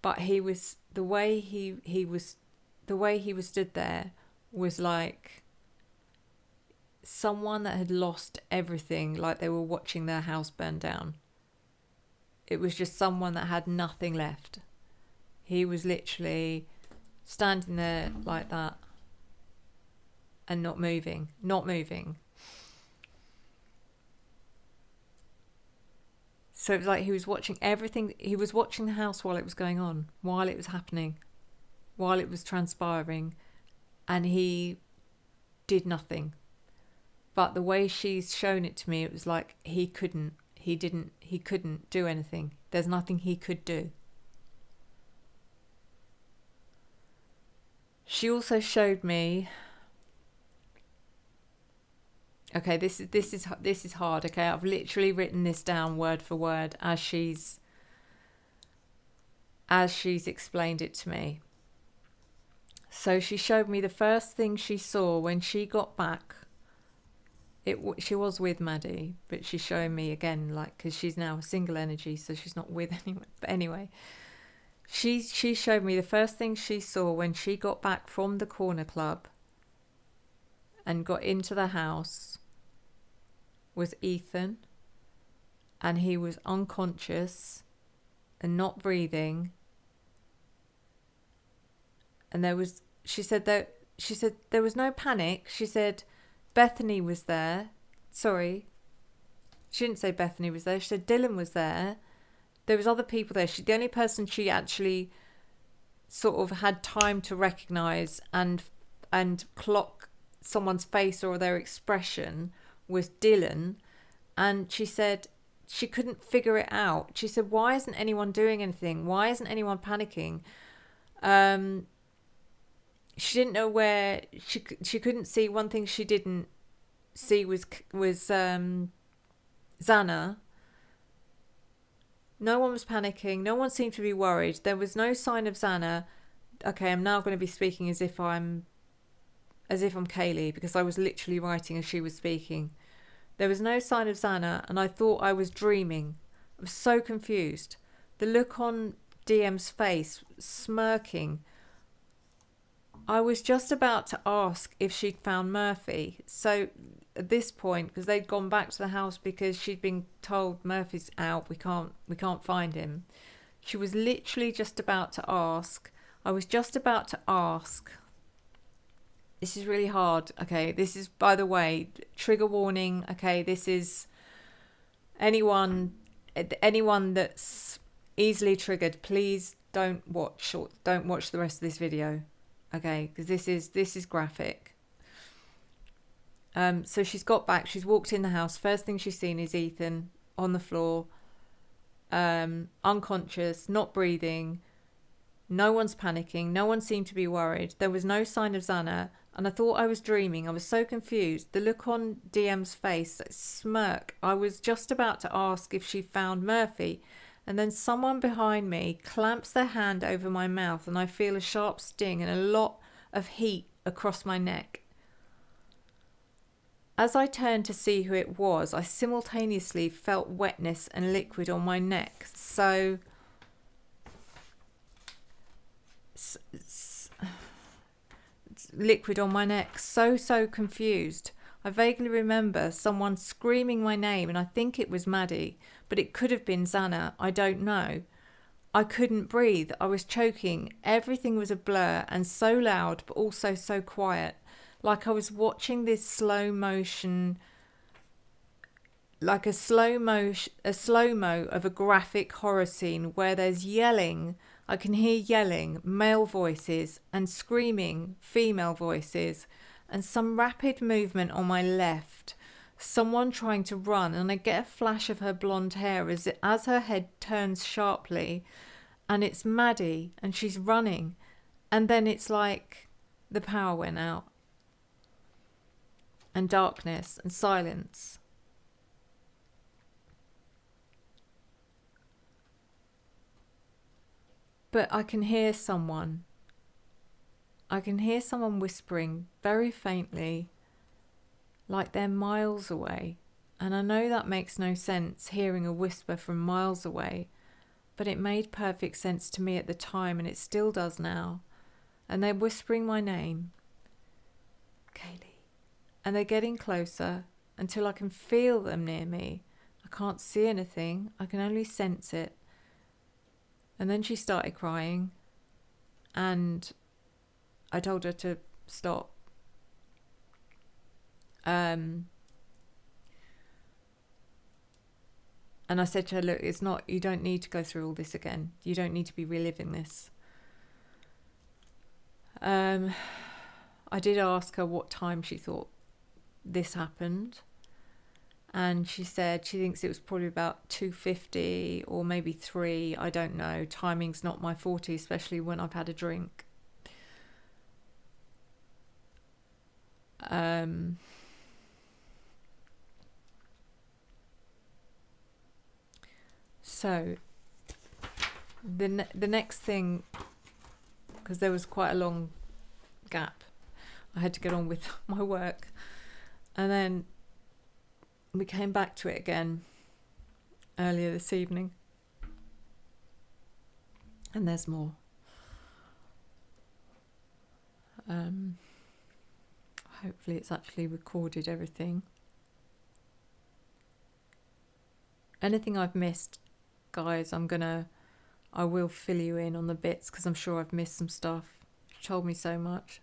[SPEAKER 1] but he was, the way he was stood there was like someone that had lost everything, like they were watching their house burn down. It was just someone that had nothing left. He was literally standing there like that and not moving. So it was like he was watching everything. He was watching the house while it was going on, while it was happening, while it was transpiring, and he did nothing. But the way she's shown it to me, it was like he couldn't do anything. There's nothing he could do. She also showed me. Okay, this is hard. Okay, I've literally written this down word for word as she's explained it to me. So she showed me the first thing she saw when she got back. She was with Maddie, but she's showing me again, like, because she's now a single energy, so she's not with anyone. But anyway, she showed me the first thing she saw when she got back from the corner club and got into the house was Ethan, and he was unconscious and not breathing. And she said there was no panic. She said Bethany was there. Sorry, she didn't say Bethany was there. She said Dylan was there. There was other people there. The only person she actually sort of had time to recognise and clock someone's face or their expression was Dylan. And she said she couldn't figure it out. She said, why isn't anyone doing anything? Why isn't anyone panicking? She didn't know where. She couldn't see. One thing she didn't see was Xana. No one was panicking. No one seemed to be worried. There was no sign of Xana. Okay, I'm now going to be speaking as if I'm Kaylee, because I was literally writing as she was speaking. There was no sign of Xana, and I thought I was dreaming. I was so confused. The look on DM's face, smirking. I was just about to ask if she'd found Murphy. So at this point, because they'd gone back to the house because she'd been told Murphy's out, we can't find him. She was literally just about to ask. I was just about to ask. This is really hard. Okay, this is, by the way, trigger warning. Okay, this is anyone that's easily triggered, please don't watch the rest of this video. Okay, because this is graphic. So she's got back. She's walked in the house. First thing she's seen is Ethan on the floor, unconscious, not breathing. No one's panicking. No one seemed to be worried. There was no sign of Xana, and I thought I was dreaming. I was so confused. The look on DM's face, that smirk. I was just about to ask if she found Murphy, and then someone behind me clamps their hand over my mouth, and I feel a sharp sting and a lot of heat across my neck. As I turned to see who it was, I simultaneously felt wetness and liquid on my neck. So liquid on my neck. So confused. I vaguely remember someone screaming my name, and I think it was Maddie, but it could have been Xana. I don't know. I couldn't breathe. I was choking. Everything was a blur and so loud, but also so quiet. Like I was watching this slow motion, like a slow-mo of a graphic horror scene where there's yelling. I can hear yelling, male voices, and screaming, female voices, and some rapid movement on my left. Someone trying to run, and I get a flash of her blonde hair as her head turns sharply, and it's Maddie, and she's running, and then it's like the power went out, and darkness and silence. But I can hear someone. I can hear someone whispering very faintly, like they're miles away. And I know that makes no sense, hearing a whisper from miles away, but it made perfect sense to me at the time, and it still does now. And they're whispering my name, Kaylee. And they're getting closer until I can feel them near me. I can't see anything, I can only sense it. And then she started crying, and I told her to stop. And I said to her, look, it's not, you don't need to go through all this again. You don't need to be reliving this. I did ask her what time she thought this happened. And she said she thinks it was probably about 2:50 or maybe 3. I don't know. Timing's not my forte, especially when I've had a drink. So the next thing, because there was quite a long gap, I had to get on with my work, and then we came back to it again earlier this evening, and there's more. Hopefully it's actually recorded everything. Anything I've missed, guys, I will fill you in on the bits, because I'm sure I've missed some stuff. She told me so much.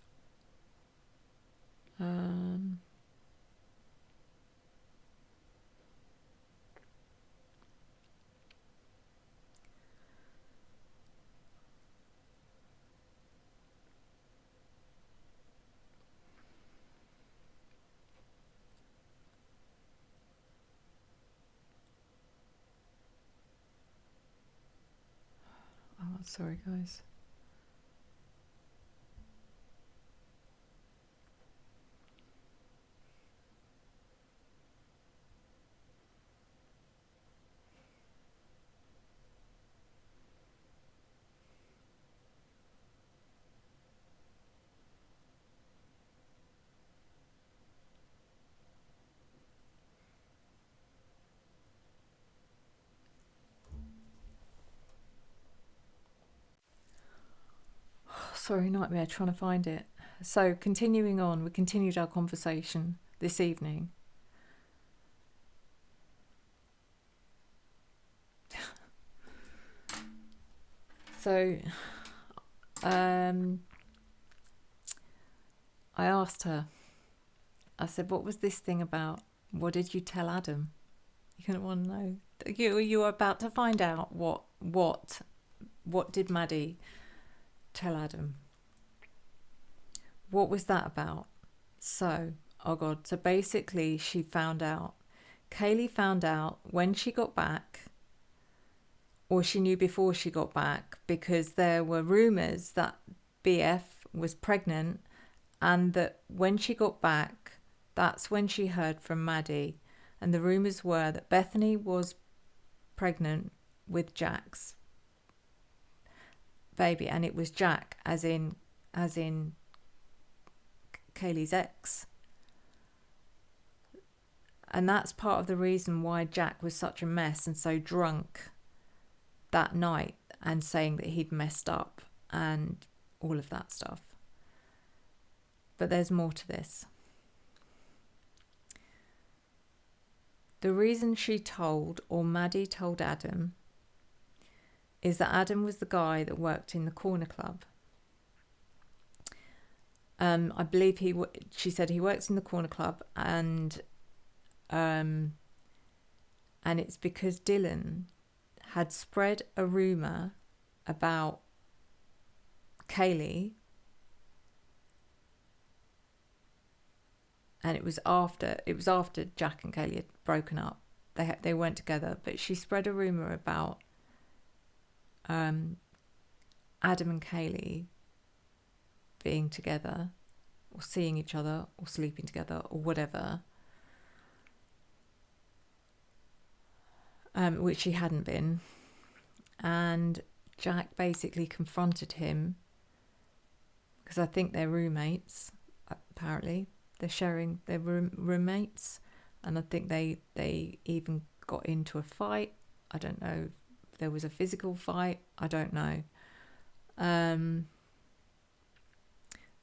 [SPEAKER 1] Oh, sorry, guys. Sorry, nightmare trying to find it. So continuing on, we continued our conversation this evening. So I asked her, I said, what was this thing about? What did you tell Adam? You're going to want to know. You are about to find out what did Maddie tell Adam? What was that about? So, oh God, so basically Kaylee found out when she got back, or she knew before she got back, because there were rumours that BF was pregnant, and that when she got back, that's when she heard from Maddie, and the rumours were that Bethany was pregnant with Jack's baby, and it was Jack, as in Kaylee's ex. And that's part of the reason why Jack was such a mess and so drunk that night, and saying that he'd messed up and all of that stuff. But there's more to this. The reason she told, or Maddie told Adam, is that Adam was the guy that worked in the corner club. I believe she said he works in the corner club, and it's because Dylan had spread a rumour about Kaylee, and it was after Jack and Kaylee had broken up. They weren't together, but she spread a rumour about Adam and Kaylee being together, or seeing each other, or sleeping together, or whatever, which she hadn't been. And Jack basically confronted him, because I think they're roommates, apparently. They're sharing their roommates, and I think they even got into a fight. I don't know if there was a physical fight. I don't know.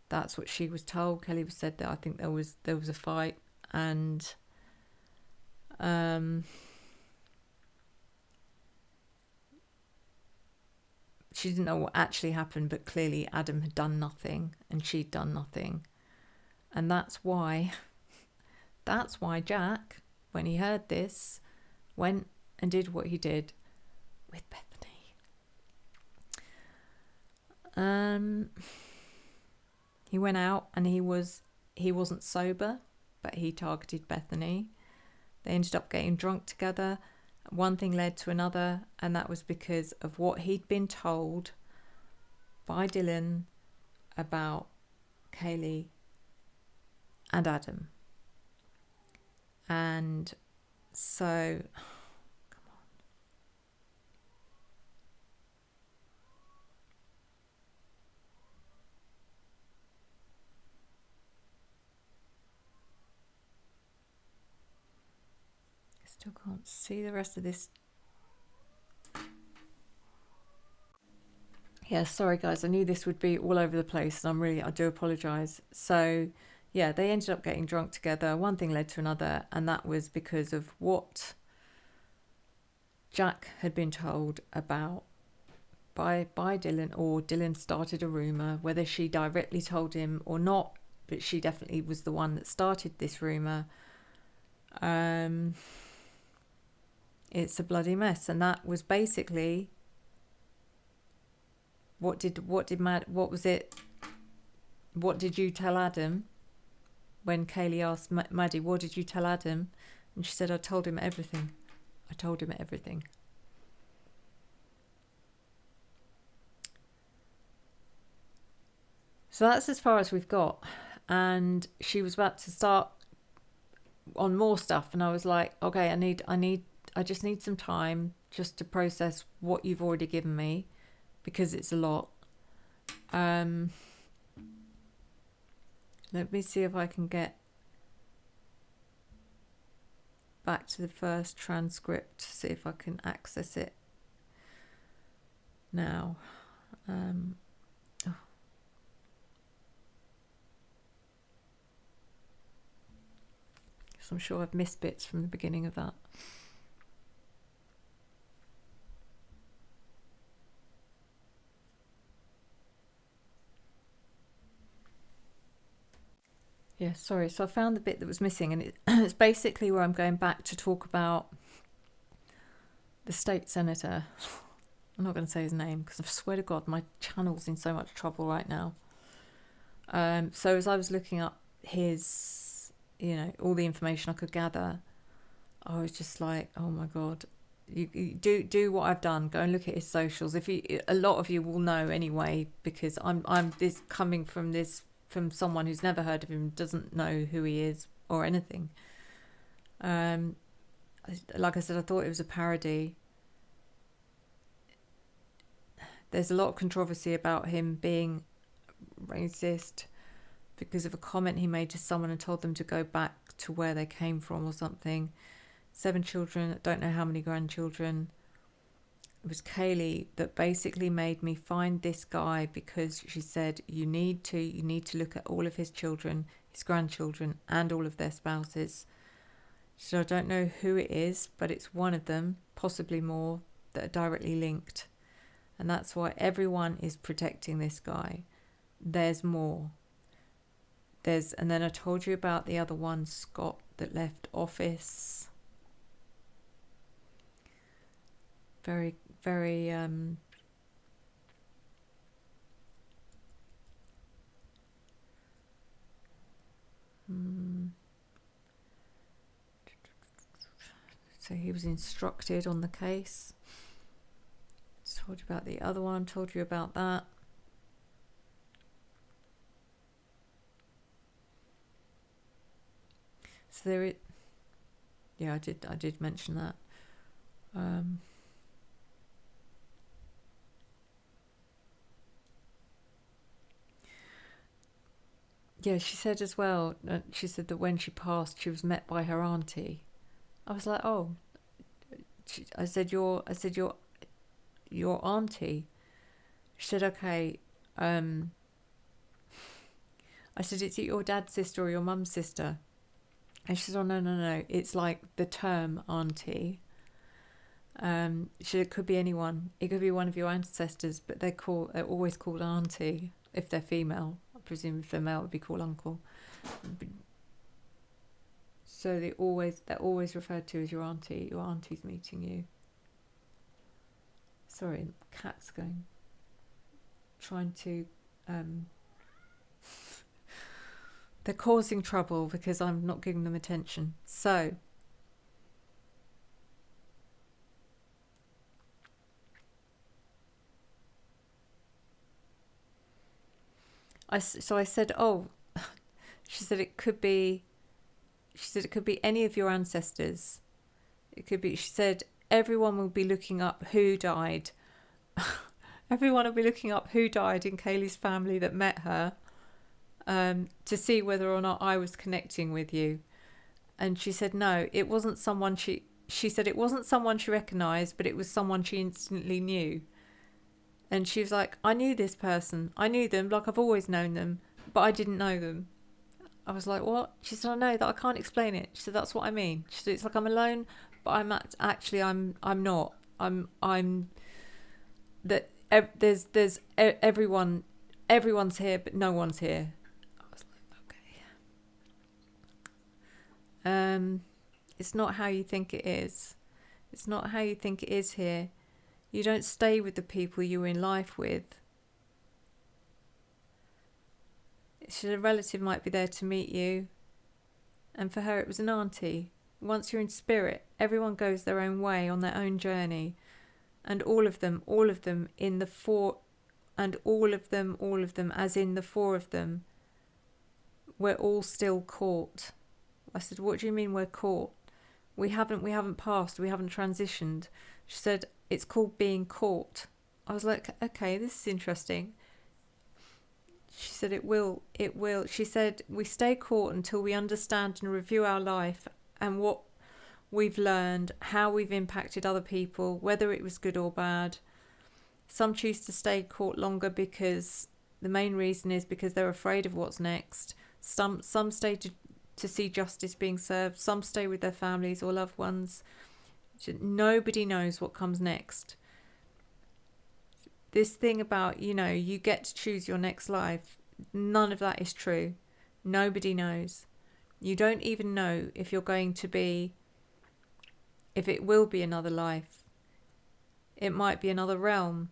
[SPEAKER 1] That's what she was told. Kelly said that I think there was a fight, and she didn't know what actually happened, but clearly Adam had done nothing and she'd done nothing. And that's why Jack, when he heard this, went and did what he did with Bethany. He went out, and he wasn't sober, but he targeted Bethany. They ended up getting drunk together. One thing led to another, and that was because of what he'd been told by Dylan about Kaylee and Adam. And so, come on. Still can't see the rest of this. Yeah, sorry guys, I knew this would be all over the place, and I do apologise. So yeah, they ended up getting drunk together. One thing led to another, and that was because of what Jack had been told about by Dylan, or Dylan started a rumour, whether she directly told him or not, but she definitely was the one that started this rumour. It's a bloody mess, and that was basically what did you tell Adam when Kaylee asked Maddie, what did you tell Adam? And she said, I told him everything. So that's as far as we've got. And she was about to start on more stuff, and I was like, okay, I just need some time just to process what you've already given me, because it's a lot. Let me see if I can get back to the first transcript, see if I can access it now. So I'm sure I've missed bits from the beginning of that. Yeah, sorry. So I found the bit that was missing, and it's basically where I'm going back to talk about the state senator. I'm not going to say his name, because I swear to God, my channel's in so much trouble right now. So as I was looking up his, all the information I could gather, I was just like, oh my God, you do what I've done. Go and look at his socials. A lot of you will know anyway, because I'm this coming from someone who's never heard of him, doesn't know who he is or anything. Like I said, I thought it was a parody. There's a lot of controversy about him being racist because of a comment he made to someone and told them to go back to where they came from or something. 7 children, don't know how many grandchildren. It was Kaylee that basically made me find this guy, because she said you need to look at all of his children, his grandchildren, and all of their spouses. So I don't know who it is, but it's one of them, possibly more, that are directly linked. And that's why everyone is protecting this guy. There's more. And then I told you about the other one, Scott, that left office. Very, very so he was instructed on the case. Told you about the other one, told you about that. So there it, yeah, I did mention that. Yeah, she said as well, she said that when she passed, she was met by her auntie. I was like, oh. I said, your auntie. She said, okay. I said, is it your dad's sister or your mum's sister? And she said, oh, no. It's like the term auntie. She said, it could be anyone. It could be one of your ancestors, but they're always called auntie if they're female. I presume if they're male, it would be called uncle. So they're always referred to as your auntie. Your auntie's meeting you. Sorry, cat's trying to. They're causing trouble because I'm not giving them attention. So. I said, oh, she said it could be any of your ancestors. It could be, she said, everyone will be looking up who died. Everyone will be looking up who died in Kaylee's family that met her, to see whether or not I was connecting with you. And she said, no, it wasn't someone she said it wasn't someone she recognised, but it was someone she instantly knew. And she was like, I knew this person. I knew them like I've always known them, but I didn't know them. I was like, what? She said, I know that I can't explain it. She said, that's what I mean. She said, it's like I'm alone, but I'm not. There's everyone's here, but no one's here. I was like, okay. It's not how you think it is. It's not how you think it is here. You don't stay with the people you were in life with. A relative might be there to meet you, and for her it was an auntie. Once you're in spirit, everyone goes their own way on their own journey, and all of them in the four, and all of them as in the four of them, we're all still caught. I said, what do you mean we're caught? We haven't passed, we haven't transitioned. She said, it's called being caught. I was like, okay, this is interesting. She said, it will. She said, we stay caught until we understand and review our life and what we've learned, how we've impacted other people, whether it was good or bad. Some choose to stay caught longer because the main reason is because they're afraid of what's next. Some stay to see justice being served. Some stay with their families or loved ones. Nobody knows what comes next. This thing about, you get to choose your next life, none of that is true. Nobody knows. You don't even know if it will be another life. It might be another realm,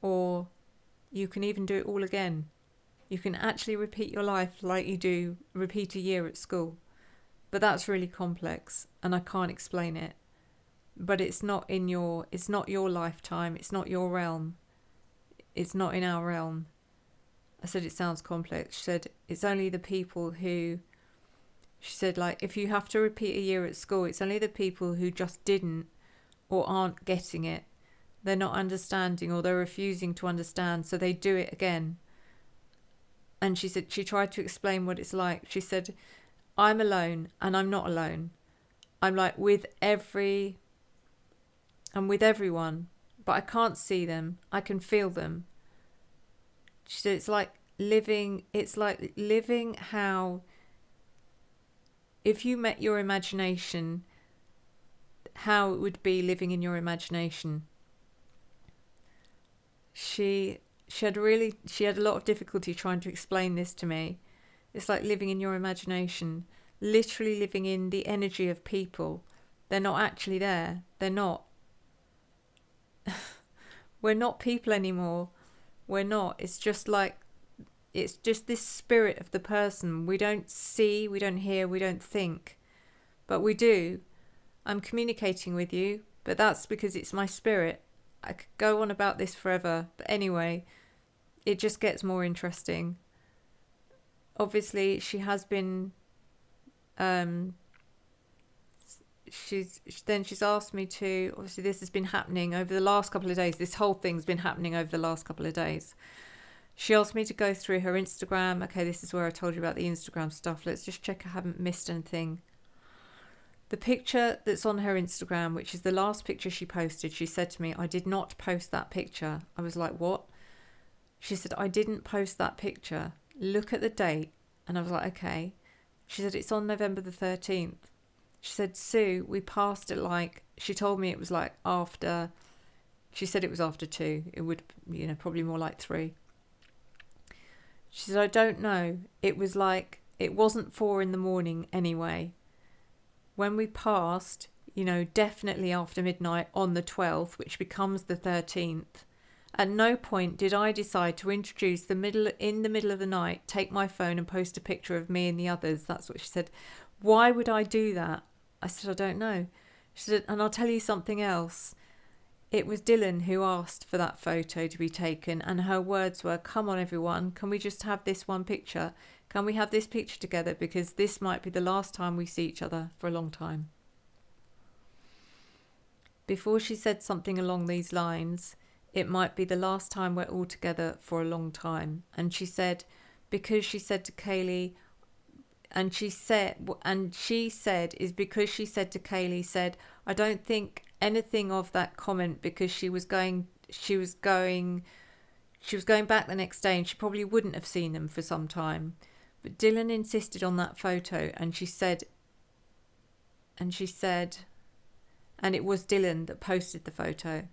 [SPEAKER 1] or you can even do it all again. You can actually repeat your life like you do repeat a year at school. But that's really complex, and I can't explain it. But it's not your lifetime, it's not your realm. It's not in our realm. I said, it sounds complex. She said, it's only the people who... She said, like, if you have to repeat a year at school, it's only the people who just didn't or aren't getting it. They're not understanding, or they're refusing to understand, so they do it again. And she said, she tried to explain what it's like. She said, I'm alone, and I'm not alone. I'm like I'm with everyone, but I can't see them. I can feel them. She said, it's like living how, if you met your imagination, how it would be living in your imagination. she had a lot of difficulty trying to explain this to me. It's like living in your imagination, literally living in the energy of people. They're not actually there. They're not. We're not people anymore. We're not. It's just this spirit of the person. We don't see, we don't hear, we don't think. But we do. I'm communicating with you, but that's because it's my spirit. I could go on about this forever. But anyway, it just gets more interesting. Obviously, she has been... she's asked me to... Obviously, this has been happening over the last couple of days. This whole thing's been happening over the last couple of days. She asked me to go through her Instagram. Okay, this is where I told you about the Instagram stuff. Let's just check I haven't missed anything. The picture that's on her Instagram, which is the last picture she posted, she said to me, I did not post that picture. I was like, what? She said, I didn't post that picture. Look at the date. And I was like, okay. She said, it's on November the 13th. She said, Sue, we passed it she told me it was after, she said it was after 2. It would, probably more like 3. She said, I don't know. It was it wasn't 4 a.m. anyway. When we passed, definitely after midnight on the 12th, which becomes the 13th, at no point did I decide to introduce in the middle of the night, take my phone and post a picture of me and the others. That's what she said. Why would I do that? I said, I don't know. She said, and I'll tell you something else. It was Dylan who asked for that photo to be taken, and her words were, come on everyone, can we just have this one picture? Can we have this picture together? Because this might be the last time we see each other for a long time. Before she said something along these lines, it might be the last time we're all together for a long time. And she said, because she said to Kaylee, and she said because she said to Kaylee, I don't think anything of that comment, because she was going back the next day and she probably wouldn't have seen them for some time. But Dylan insisted on that photo, and she said, and it was Dylan that posted the photo.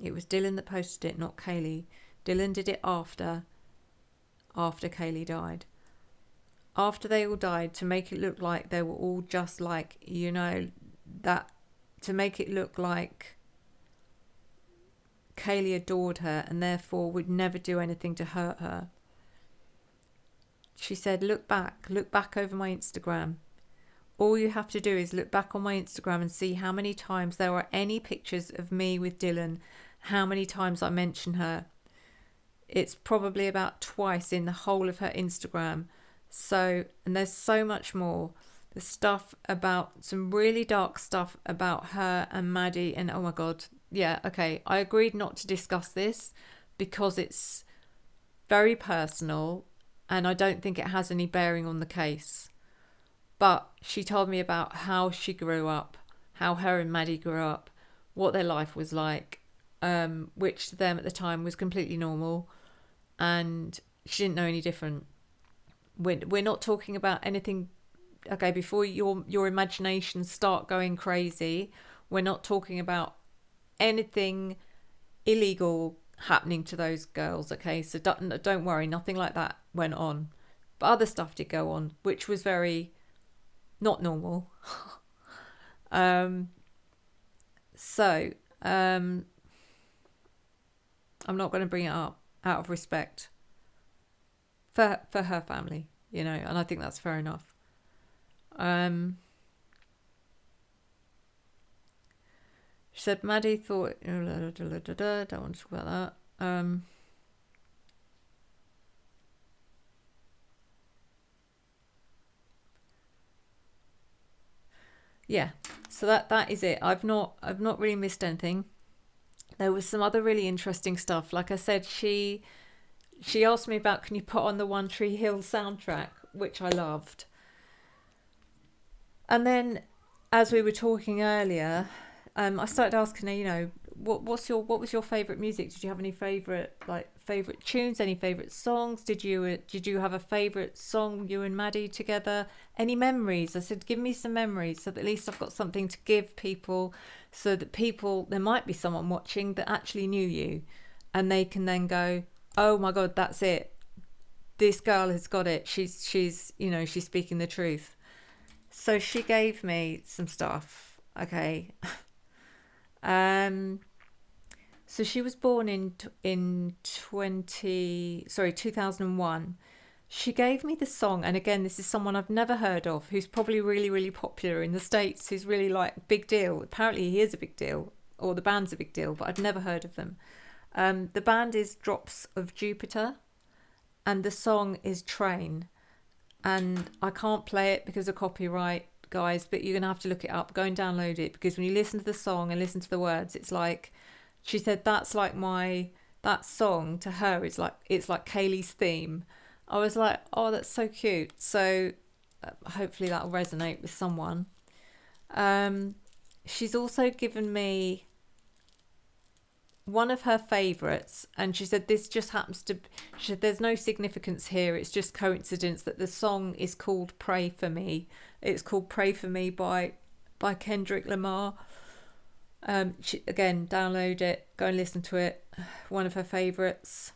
[SPEAKER 1] It was Dylan that posted it, not Kaylee. Dylan did it after Kaylee died. After they all died, to make it look like they were all just that, to make it look like Kaylee adored her and therefore would never do anything to hurt her. She said, look back over my Instagram. All you have to do is look back on my Instagram and see how many times there are any pictures of me with Dylan, how many times I mention her. It's probably about twice in the whole of her Instagram. So, and there's so much more. The stuff about, some really dark stuff about her and Maddie, and oh my God. Yeah, okay. I agreed not to discuss this because it's very personal and I don't think it has any bearing on the case. But she told me about how she grew up, how her and Maddie grew up, what their life was like, which to them at the time was completely normal, and she didn't know any different. We're not talking about anything. Okay, before your imaginations start going crazy, we're not talking about anything illegal happening to those girls. Okay, so don't worry, nothing like that went on, but other stuff did go on, which was very not normal. I'm not going to bring it up out of respect for her family, and I think that's fair enough. She said Maddie thought, don't want to talk about that. Yeah, so that is it. I've not really missed anything. There was some other really interesting stuff. Like I said, she asked me about, can you put on the One Tree Hill soundtrack, which I loved. And then, as we were talking earlier, I started asking her, what was your favorite music? Did you have any favorite tunes? Any favorite songs? Did you have a favorite song, you and Maddie together? Any memories? I said, give me some memories so that at least I've got something to give people, so that there might be someone watching that actually knew you, and they can then go, oh my God, that's it. This girl has got it. She's she's speaking the truth. So she gave me some stuff. Okay. So she was born in 2001. She gave me the song, and again, this is someone I've never heard of, who's probably really, really popular in the States, who's really like big deal. Apparently he is a big deal, or the band's a big deal, but I'd never heard of them. The band is Drops of Jupiter, and the song is Train. And I can't play it because of copyright, guys, but you're going to have to look it up. Go and download it, because when you listen to the song and listen to the words, it's like, she said, that song to her is like, it's like Kaylee's theme. I was like, oh, that's so cute. So hopefully that'll resonate with someone. She's also given me one of her favourites, and she said this just happens to, she said there's no significance here, it's just coincidence that the song is called Pray For Me. It's called Pray For Me by Kendrick Lamar. Again, download it, go and listen to it. One of her favourites.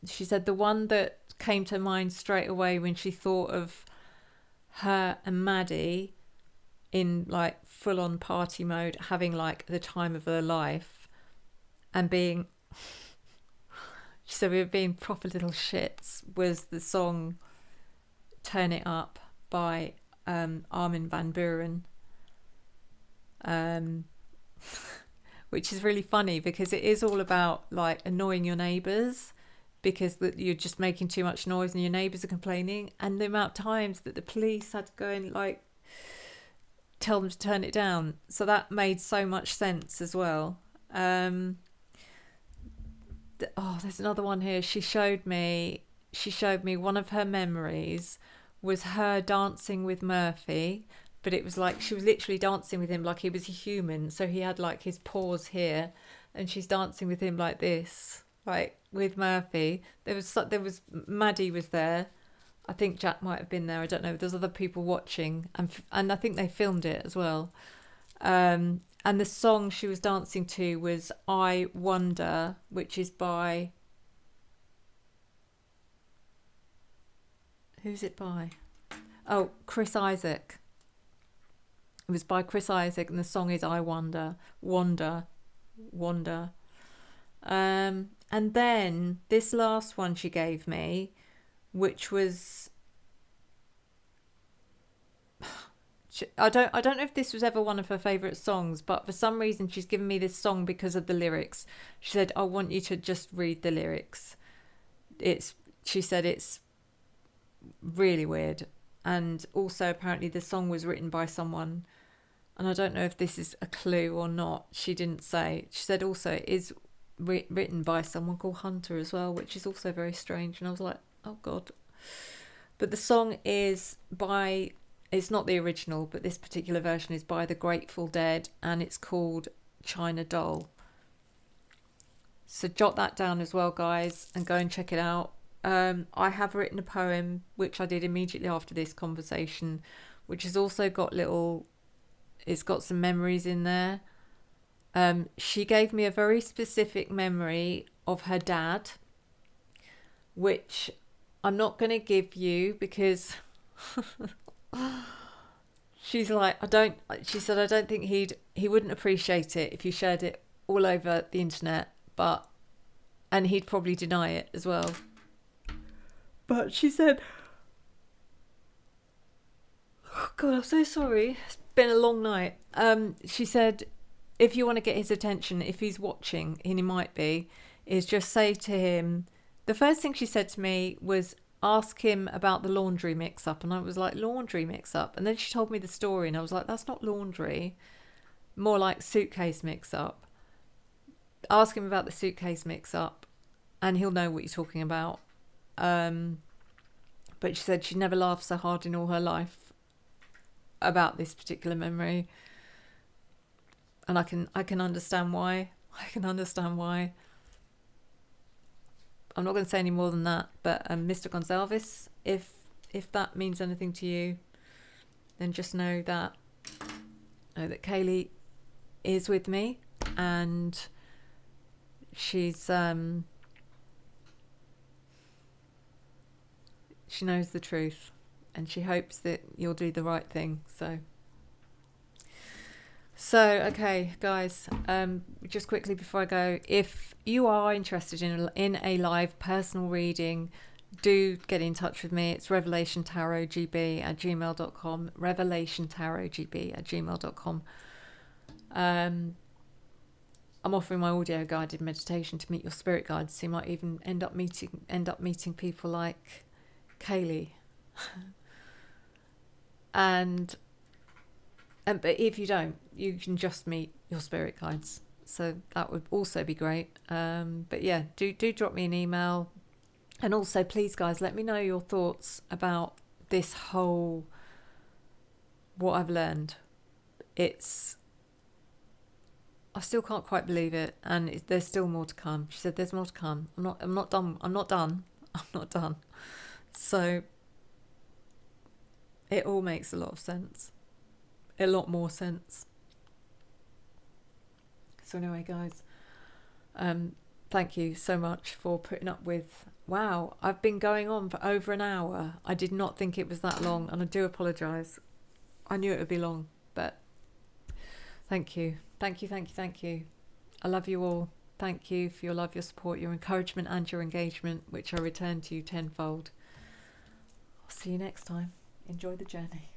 [SPEAKER 1] She said the one that came to mind straight away when she thought of her and Maddie in like full on party mode, having like the time of her life, and being, she said we were being proper little shits, was the song Turn It Up by Armin van Buuren. Which is really funny, because it is all about like annoying your neighbours, because you're just making too much noise and your neighbours are complaining, and the amount of times that the police had to go and like tell them to turn it down. So that made so much sense as well. There's another one here. She showed me one of her memories was her dancing with Murphy, but it was like she was literally dancing with him like he was a human. So he had like his paws here, and she's dancing with him like this, like with Murphy. There was Maddie was there. I think Jack might have been there. I don't know. There's other people watching, and I think they filmed it as well. And the song she was dancing to was I Wonder, which is by... Who's it by? Oh, Chris Isaac. It was by Chris Isaac, and the song is I Wonder. Wonder. And then this last one she gave me, which was... I don't know if this was ever one of her favourite songs, but for some reason she's given me this song because of the lyrics. She said, I want you to just read the lyrics. She said it's really weird. And also apparently the song was written by someone, and I don't know if this is a clue or not. She didn't say. She said also it is written by someone called Hunter as well, which is also very strange. And I was like, oh God. But the song is by... It's not the original, but this particular version is by the Grateful Dead, and it's called China Doll. So jot that down as well, guys, and go and check it out. I have written a poem, which I did immediately after this conversation, which has also got it's got some memories in there. She gave me a very specific memory of her dad, which I'm not going to give you because... She's like, she said, I don't think he wouldn't appreciate it if you shared it all over the internet, and he'd probably deny it as well. But she said, oh God, I'm so sorry. It's been a long night. She said, if you want to get his attention, if he's watching, and he might be, is just say to him, the first thing she said to me was, ask him about the laundry mix-up. And I was like, laundry mix-up? And then she told me the story, and I was like, that's not laundry, more like suitcase mix-up. Ask him about the suitcase mix-up and he'll know what you're talking about. But she said she never laughed so hard in all her life about this particular memory. And I can understand why. I can understand why. I'm not going to say any more than that, but Mr. Gonzalez, if that means anything to you, then just know that Kaylee is with me, and she's she knows the truth, and she hopes that you'll do the right thing. So okay, guys, just quickly before I go, if you are interested in a live personal reading, do get in touch with me. It's revelationtarotgb@gmail.com, revelationtarotgb@gmail.com. I'm offering my audio guided meditation to meet your spirit guides, so you might even end up meeting people like Kaylee. But if you don't, you can just meet your spirit guides, so that would also be great. But yeah, do drop me an email, and also please, guys, let me know your thoughts about this whole, what I've learned. I still can't quite believe it, and there's still more to come. She said there's more to come. I'm not done. I'm not done. So it all makes a lot of sense. A lot more sense. So anyway, guys, thank you so much for putting up with, wow, I've been going on for over an hour. I did not think it was that long, and I do apologise. I knew it would be long, but thank you. I love you all. Thank you for your love, your support, your encouragement and your engagement, which I return to you tenfold. I'll see you next time. Enjoy the journey.